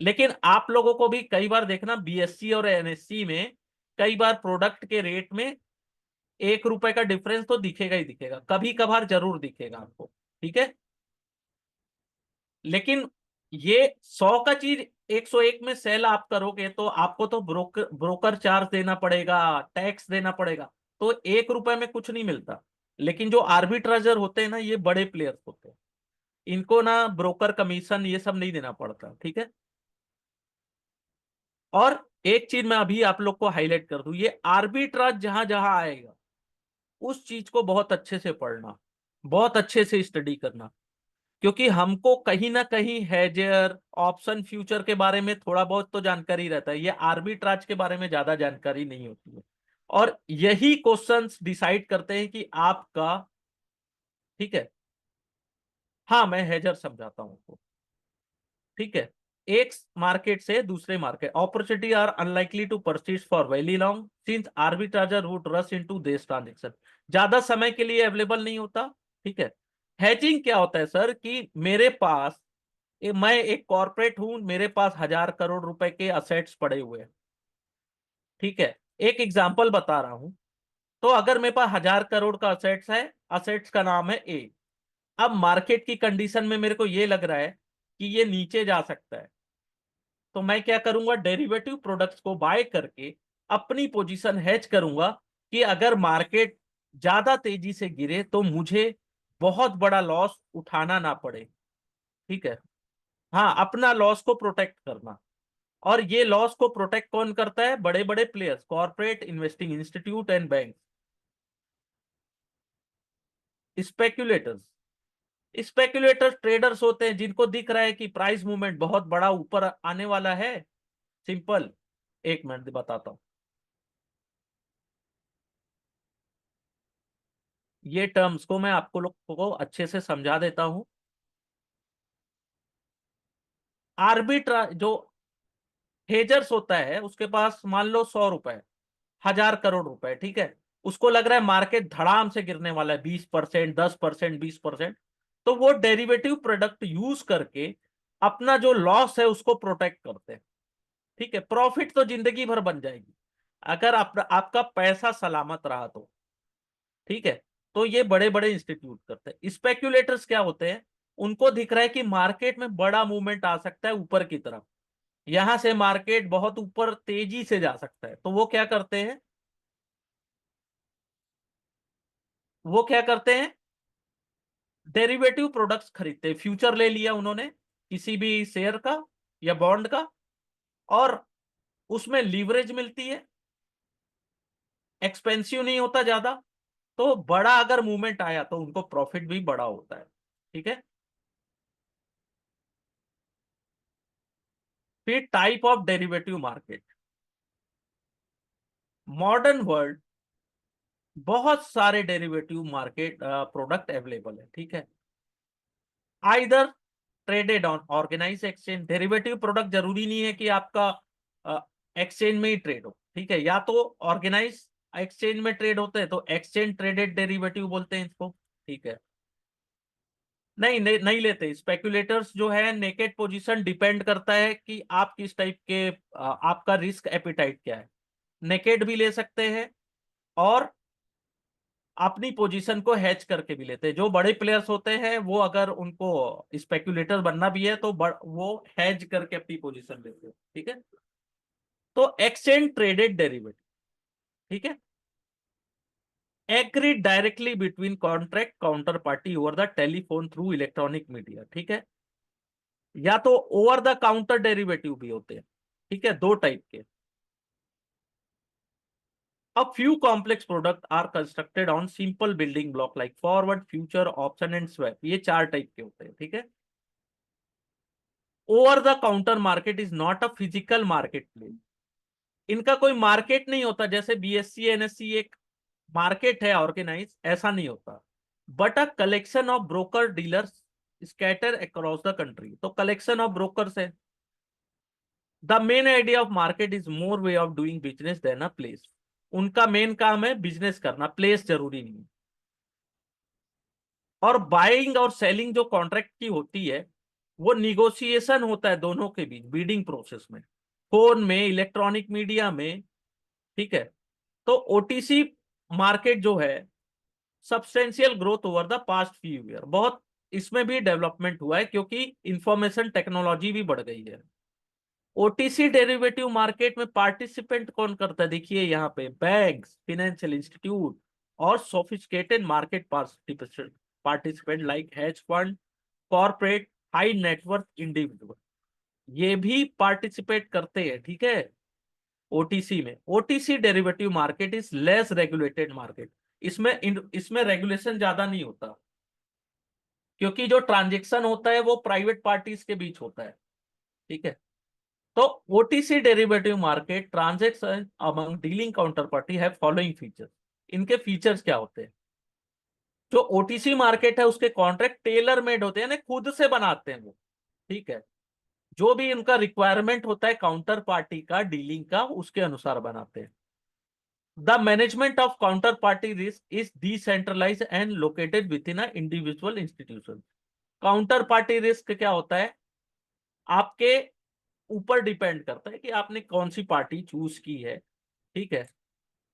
लेकिन आप लोगों को भी कई बार देखना, बीएससी और एनएससी में कई बार प्रोडक्ट के रेट में 1 रुपए का डिफरेंस तो दिखेगा ही दिखेगा, कभी कभार जरूर दिखेगा आपको। ठीक है। लेकिन ये 100 का चीज 101 में सेल आप करोगे तो आपको तो ब्रोकर चार्ज देना पड़ेगा, टैक्स देना पड़ेगा। तो 1 रुपए में कुछ नहीं मिलता। लेकिन जो आर्बिट्राजर होते हैं ना, ये बड़े प्लेयर्स होते हैं, इनको ना ब्रोकर कमीशन ये सब नहीं देना पड़ता। ठीक है। और एक चीज मैं अभी आप लोग को हाईलाइट कर दूं, ये आर्बिट्राज जहां जहां आएगा उस चीज को बहुत अच्छे से पढ़ना, बहुत अच्छे से स्टडी करना। क्योंकि हमको कहीं ना कहीं हेजर ऑप्शन फ्यूचर के बारे में थोड़ा बहुत तो जानकारी रहता है, ये आर्बिट्राज के बारे में ज्यादा जानकारी नहीं होती है। और यही क्वेश्चंस डिसाइड करते हैं कि आपका। ठीक है। हाँ, मैं हेजर समझाता हूँ आपको। ठीक है। एक मार्केट से दूसरे market, opportunity are unlikely to persist for very long since arbitrageur would rush into this transaction. ज्यादा समय के लिए अवेलेबल नहीं होता। ठीक है। हेजिंग क्या होता है सर, कि मेरे पास मैं एक कॉर्पोरेट हूं, मेरे पास 1,000 करोड़ रुपए के असेट्स पड़े हुए हैं। ठीक है। एक एग्जांपल बता रहा हूं। तो अगर मेरे पास 1,000 करोड़ का असेट्स है, असेट्स का नाम है ए। अब मार्केट की कंडीशन में मेरे को ये लग रहा है कि ये नीचे जा सकता है, तो मैं क्या करूंगा, डेरिवेटिव प्रोडक्ट्स को बाय करके अपनी पोजीशन हेज करूंगा कि अगर मार्केट ज्यादा तेजी से गिरे तो मुझे बहुत बड़ा लॉस उठाना ना पड़े। ठीक है। हाँ, अपना लॉस को प्रोटेक्ट करना। और ये लॉस को प्रोटेक्ट कौन करता है? बड़े बड़े players, corporate investing institute and bank. Speculators, speculators traders होते हैं जिनको दिख रहा है कि प्राइस मूवमेंट बहुत बड़ा ऊपर आने वाला है। सिंपल, एक मिनट बताता हूं। ये टर्म्स को मैं आपको लोग को अच्छे से समझा देता हूं। आर्बिट्रा जो हेजर्स होता है उसके पास मान लो 100 रुपए, 1,000 करोड़ रुपए। ठीक है। उसको लग रहा है मार्केट धड़ाम से गिरने वाला है, 20%, 10%, 20%। तो वो डेरिवेटिव प्रोडक्ट यूज करके अपना जो लॉस है उसको प्रोटेक्ट करते हैं। ठीक है। प्रॉफिट तो जिंदगी भर बन जाएगी अगर आपका पैसा सलामत रहा तो। ठीक है। तो ये बड़े बड़े इंस्टीट्यूट करते हैं। स्पेक्यूलेटर्स क्या होते हैं? उनको दिख रहा है कि मार्केट में बड़ा मूवमेंट आ सकता है ऊपर की तरफ, यहां से मार्केट बहुत ऊपर तेजी से जा सकता है, तो वो क्या करते हैं, डेरिवेटिव प्रोडक्ट्स खरीदते हैं। फ्यूचर ले लिया उन्होंने किसी भी शेयर का या बॉन्ड का, और उसमें लीवरेज मिलती है, एक्सपेंसिव नहीं होता ज्यादा, तो बड़ा अगर मूवमेंट आया तो उनको प्रॉफिट भी बड़ा होता है। ठीक है। फिर type of derivative market. Modern world बहुत सारे डेरिवेटिव मार्केट प्रोडक्ट अवेलेबल है, ठीक है। Either traded on organise exchange, derivative product जरूरी नहीं है कि आपका एक्सचेंज में ही ट्रेड हो, ठीक है। या तो ऑर्गेनाइज एक्सचेंज में ट्रेड होते हैं तो एक्सचेंज ट्रेडेड डेरिवेटिव बोलते हैं इसको, ठीक है। नहीं लेते स्पेकुलेटर्स जो है। नेकेड पोजीशन डिपेंड करता है कि आप किस टाइप के आपका रिस्क एपिटाइट क्या है। नेकेड भी ले सकते हैं और अपनी पोजीशन को हैच करके भी लेते हैं। जो बड़े प्लेयर्स होते हैं वो अगर उनको स्पेकुलेटर बनना भी है तो वो हैज करके अपनी पोजीशन लेते हैं, ठीक है। तो एक्सचेंज ट्रेडेड डेरिवेटिव, ठीक है। Agreed directly between contract counter party over the telephone through electronic media, ठीक है। या तो ओवर द काउंटर डेरिवेटिव भी होते हैं, ठीक है, दो टाइप के। A few complex products are constructed on simple building block like forward, future, option and swap। ये चार टाइप के होते हैं, ठीक है। Over the counter market is not a physical market place. इनका कोई मार्केट नहीं होता, जैसे बीएससी एनएससी एक मार्केट है ऑर्गेनाइज, ऐसा नहीं होता। But a collection of broker dealers scatter across the country. तो कलेक्शन ऑफ ब्रोकर्स है। The main idea of market is more way of doing business than a place. उनका मेन काम है बिजनेस करना, प्लेस जरूरी नहीं है। और बाइंग और सेलिंग जो कॉन्ट्रैक्ट की होती है वो निगोशिएशन होता है दोनों के बीच, बीडिंग प्रोसेस में, फोन में, इलेक्ट्रॉनिक मीडिया में, ठीक है। तो ओटीसी मार्केट जो है substantial growth over the past few year, बहुत इसमें भी डेवलपमेंट हुआ है क्योंकि इंफॉर्मेशन टेक्नोलॉजी भी बढ़ गई है। ओटीसी डेरिवेटिव मार्केट में पार्टिसिपेंट कौन करता है, देखिए यहाँ पे बैंक्स, फाइनेंशियल इंस्टीट्यूट और sophisticated market participant like hedge fund, corporate, high net worth individual, ये भी पार्टिसिपेट करते हैं, ठीक है। ओटीसी में, OTC derivative market is less regulated market. इसमें रेगुलेशन ज्यादा नहीं होता क्योंकि जो ट्रांजेक्शन होता है वो प्राइवेट पार्टीज के बीच होता है, ठीक है। तो OTC derivative market transaction among dealing counter party है फॉलोइंग फीचर्स। इनके फीचर्स क्या होते हैं? जो ओटीसी मार्केट है उसके कॉन्ट्रैक्ट टेलर मेड होते हैं, यानी खुद से बनाते हैं वो, ठीक है। जो भी उनका रिक्वायरमेंट होता है काउंटर पार्टी का डीलिंग का, उसके अनुसार बनाते हैं। The management of counter party risk is decentralise and located within a individual institution. Counter party risk क्या होता है? आपके ऊपर डिपेंड करता है कि आपने कौन सी पार्टी चूज की है, ठीक है।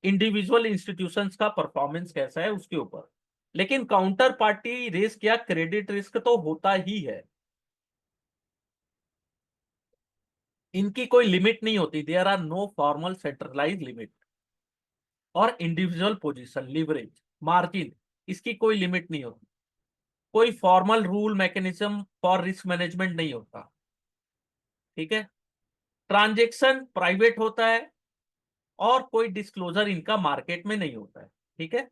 इंडिविजुअल इंस्टीट्यूशंस का परफॉर्मेंस कैसा है उसके ऊपर। लेकिन काउंटर पार्टी रिस्क या क्रेडिट रिस्क तो होता ही है, इनकी कोई लिमिट नहीं होती। There are no formal centralise limit. और इंडिविजुअल पोजीशन, लिवरेज, मार्जिन, इसकी कोई लिमिट नहीं होती। कोई formal rule mechanism for risk management नहीं होता, ठीक है। ट्रांजेक्शन प्राइवेट होता है और कोई डिस्क्लोजर इनका मार्केट में नहीं होता है, ठीक है।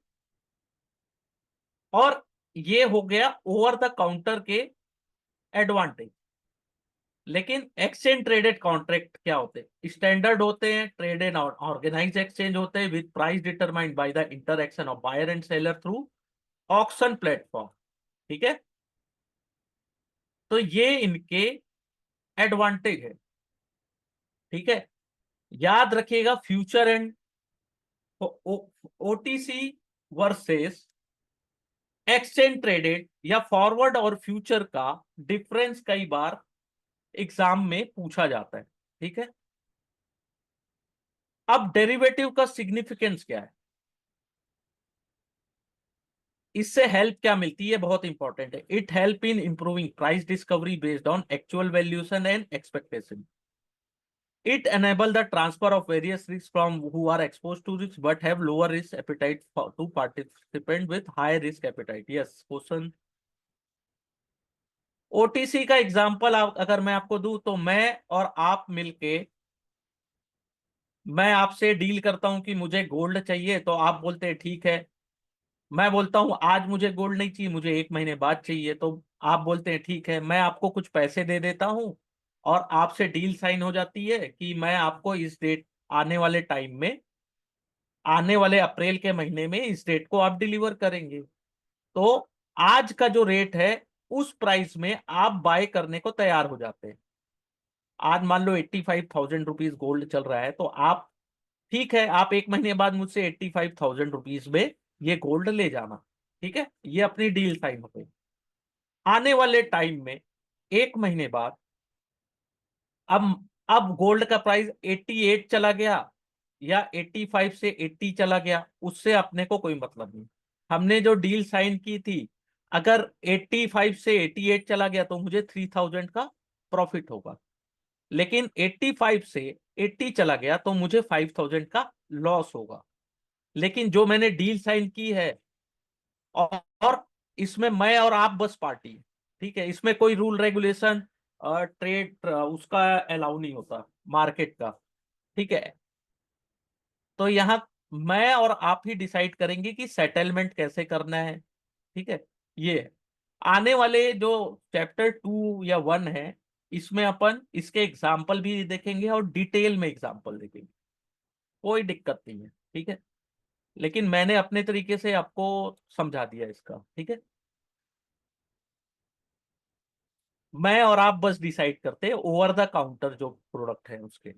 और ये हो गया ओवर द काउंटर के एडवांटेज। लेकिन एक्सचेंज ट्रेडेड कॉन्ट्रैक्ट क्या होते हैं? स्टैंडर्ड होते हैं, ट्रेडेड और ऑर्गेनाइज एक्सचेंज होते हैं with price determined by the interaction of buyer and seller through auction platform, ठीक है। तो ये इनके एडवांटेज है, ठीक है। याद रखिएगा future and OTC versus exchange traded या फॉरवर्ड और फ्यूचर का डिफरेंस कई बार एग्जाम में पूछा जाता है, ठीक है। अब डेरिवेटिव का सिग्निफिकेंस क्या है, इससे हेल्प क्या मिलती है, बहुत इंपॉर्टेंट है। It help in improving price discovery based on actual valuation and expectation. It enable the transfer of various risks from who are exposed to risks but have lower risk appetite to participant with high risk appetite। Yes, question। OTC का एग्जांपल अगर मैं आपको दूं तो मैं और आप मिलके, मैं आपसे डील करता हूं कि मुझे गोल्ड चाहिए तो आप बोलते हैं ठीक है। मैं बोलता हूं आज मुझे गोल्ड नहीं चाहिए, मुझे एक महीने बाद चाहिए, तो आप बोलते हैं ठीक है। मैं आपको कुछ पैसे दे देता हूं और आपसे डील साइन हो जाती है कि मैं आपको इस डेट, आने वाले टाइम में, आने वाले अप्रैल के महीने में इस डेट को आप डिलीवर करेंगे। तो आज का जो रेट है उस प्राइस में आप बाय करने को तैयार हो जाते हैं। आज मान लो 85,000 रुपीज गोल्ड चल रहा है, तो आप, ठीक है, आप एक महीने बाद मुझसे 85,000 रुपीज में ये गोल्ड ले जाना। ठीक है, ये अपनी डील साइन हो गई। आने वाले टाइम में, एक महीने बाद, अब गोल्ड का प्राइस 88 चला गया या 85 से 80 चला गया, उससे अपने को कोई मतलब नहीं। हमने जो डील साइन की थी, अगर 85 से 88 चला गया तो मुझे 3,000 का प्रॉफिट होगा, लेकिन 85 से 80 चला गया तो मुझे 5,000 का लॉस होगा। लेकिन जो मैंने डील साइन की है, और इसमें मैं और आप बस पार्टी है, ठीक है, इसमें कोई रूल रेगुलेशन ट्रेड उसका अलाउ नहीं होता, मार्केट का। ठीक है, तो यहाँ मैं और आप ही डिसाइड करेंगे कि सेटलमेंट कैसे करना है। ठीक है, ये है। आने वाले जो चैप्टर 2 या 1 है, इसमें अपन इसके एग्जाम्पल भी देखेंगे और डिटेल में एग्जाम्पल देखेंगे, कोई दिक्कत नहीं है। ठीक है, लेकिन मैंने अपने तरीके से आपको समझा दिया इसका। ठीक है, मैं और आप बस डिसाइड करते हैं ओवर द काउंटर जो प्रोडक्ट है उसके।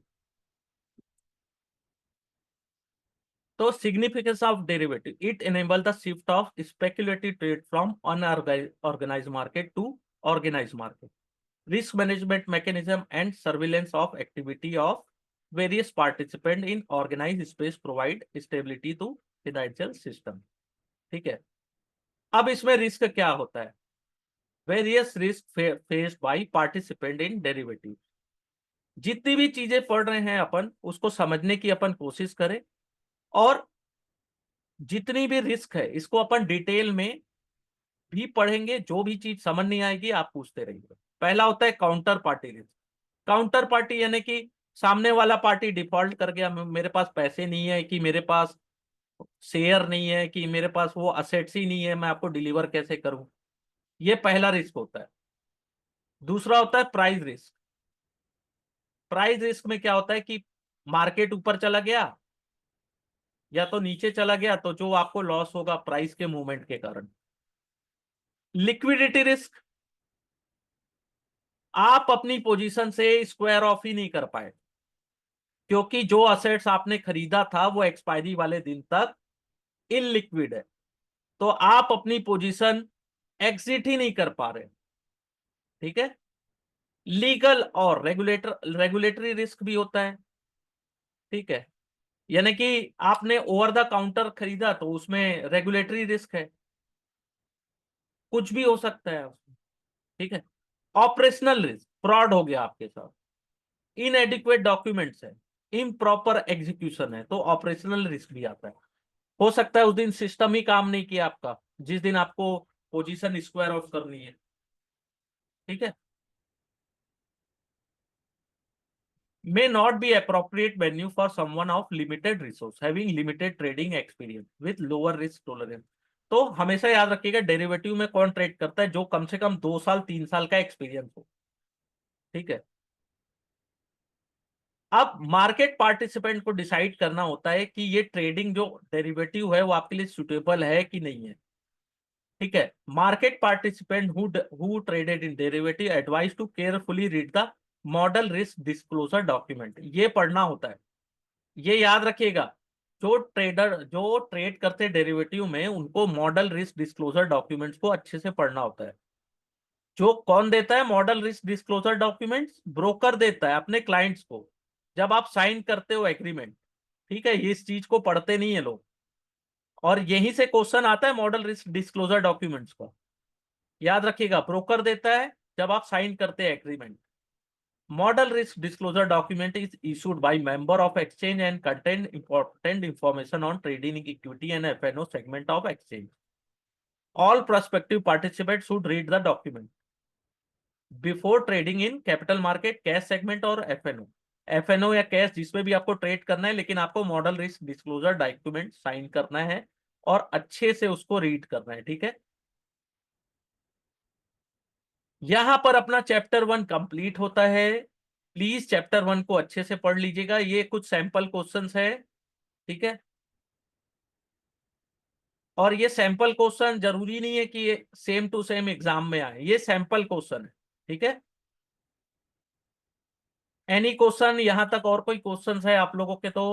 तो significance of derivative, it enable the shift of speculative trade from unorganised market to organised market, risk management mechanism and surveillance of activity of various participants in organized space provide stability to financial system। ठीक है, अब इसमें रिस्क क्या होता है? Various risk faced by participant in derivative. जितनी भी चीजें पढ़ रहे हैं अपन, उसको समझने की अपन कोशिश करें, और जितनी भी रिस्क है इसको अपन डिटेल में भी पढ़ेंगे। जो भी चीज समझ नहीं आएगी आप पूछते रहिए। पहला होता है counter party risk. Counter party यानी कि सामने वाला पार्टी डिफॉल्ट कर गया, मेरे पास पैसे नहीं है, कि मेरे पास शेयर नहीं है, कि मेरे पास वो असेट्स ही नहीं है, मैं आपको डिलीवर कैसे करूं। ये पहला रिस्क होता है। दूसरा होता है प्राइस रिस्क। प्राइस रिस्क में क्या होता है कि मार्केट ऊपर चला गया या तो नीचे चला गया, तो जो आपको लॉस होगा प्राइस के मूवमेंट के कारण। लिक्विडिटी रिस्क, आप अपनी पोजीशन से स्क्वायर ऑफ ही नहीं कर पाए, क्योंकि जो असेट्स आपने खरीदा था वो एक्सपायरी वाले दिन तक इनलिक्विड है, तो आप अपनी पोजीशन एग्जिट ही नहीं कर पा रहे। ठीक है, लीगल और रेगुलेटरी रिस्क भी होता है। ठीक है, यानी कि आपने ओवर द काउंटर खरीदा तो उसमें रेगुलेटरी रिस्क है, कुछ भी हो सकता है उसमें। ठीक है, ऑपरेशनल रिस्क, फ्रॉड हो गया आपके साथ, इनएडिक्वेट डॉक्यूमेंट्स है, इम्प्रॉपर एग्जीक्यूशन है, तो ऑपरेशनल रिस्क भी आता है। हो सकता है उस दिन सिस्टम ही काम नहीं किया आपका, जिस दिन आपको पोजीशन स्क्वायर ऑफ करनी है। ठीक है, may not be appropriate venue for someone of limited resource having limited trading experience with lower risk tolerance। तो हमेशा याद रखिएगा, डेरिवेटिव में कौन ट्रेड करता है? जो कम से कम 2 साल 3 साल का एक्सपीरियंस हो। ठीक है, अब मार्केट पार्टिसिपेंट को डिसाइड करना होता है कि ये ट्रेडिंग जो डेरिवेटिव है वो आपके लिए सुटेबल है कि नहीं है। ठीक है, market participant who traded in derivative advise to carefully read the model risk disclosure document. ये पढ़ना होता है, ये याद रखिएगा। जो ट्रेडर जो ट्रेड करते हैं डेरिवेटिव में, उनको मॉडल रिस्क डिस्क्लोजर डॉक्यूमेंट्स को अच्छे से पढ़ना होता है। जो कौन देता है model risk disclosure documents? Broker देता है अपने क्लाइंट्स को, जब आप साइन करते हो एग्रीमेंट। ठीक है, ये इस चीज को पढ़ते नहीं है लोग, और यहीं से क्वेश्चन आता है मॉडल रिस्क डिस्क्लोजर डॉक्यूमेंट्स का। याद रखिएगा, ब्रोकर देता है जब आप साइन करते हैं agreement. Model risk disclosure document is issued by member of exchange and contain important information on trading equity and F&O segment of exchange. All prospective participants should read the document before trading in capital market, cash segment और F&O। F&O या कैश जिसमें भी आपको ट्रेड करना है, लेकिन आपको model risk disclosure document sign करना है और अच्छे से उसको रीड करना है। ठीक है, यहां पर अपना चैप्टर 1 कंप्लीट होता है। प्लीज चैप्टर 1 को अच्छे से पढ़ लीजिएगा, ये कुछ सैंपल क्वेश्चंस है, ठीक है। और ये सैंपल क्वेश्चन जरूरी नहीं है कि ये सेम टू सेम एग्जाम में आए, ये सैंपल क्वेश्चन है, ठीक है। एनी क्वेश्चन यहां तक, और कोई क्वेश्चन है आप लोगों के तो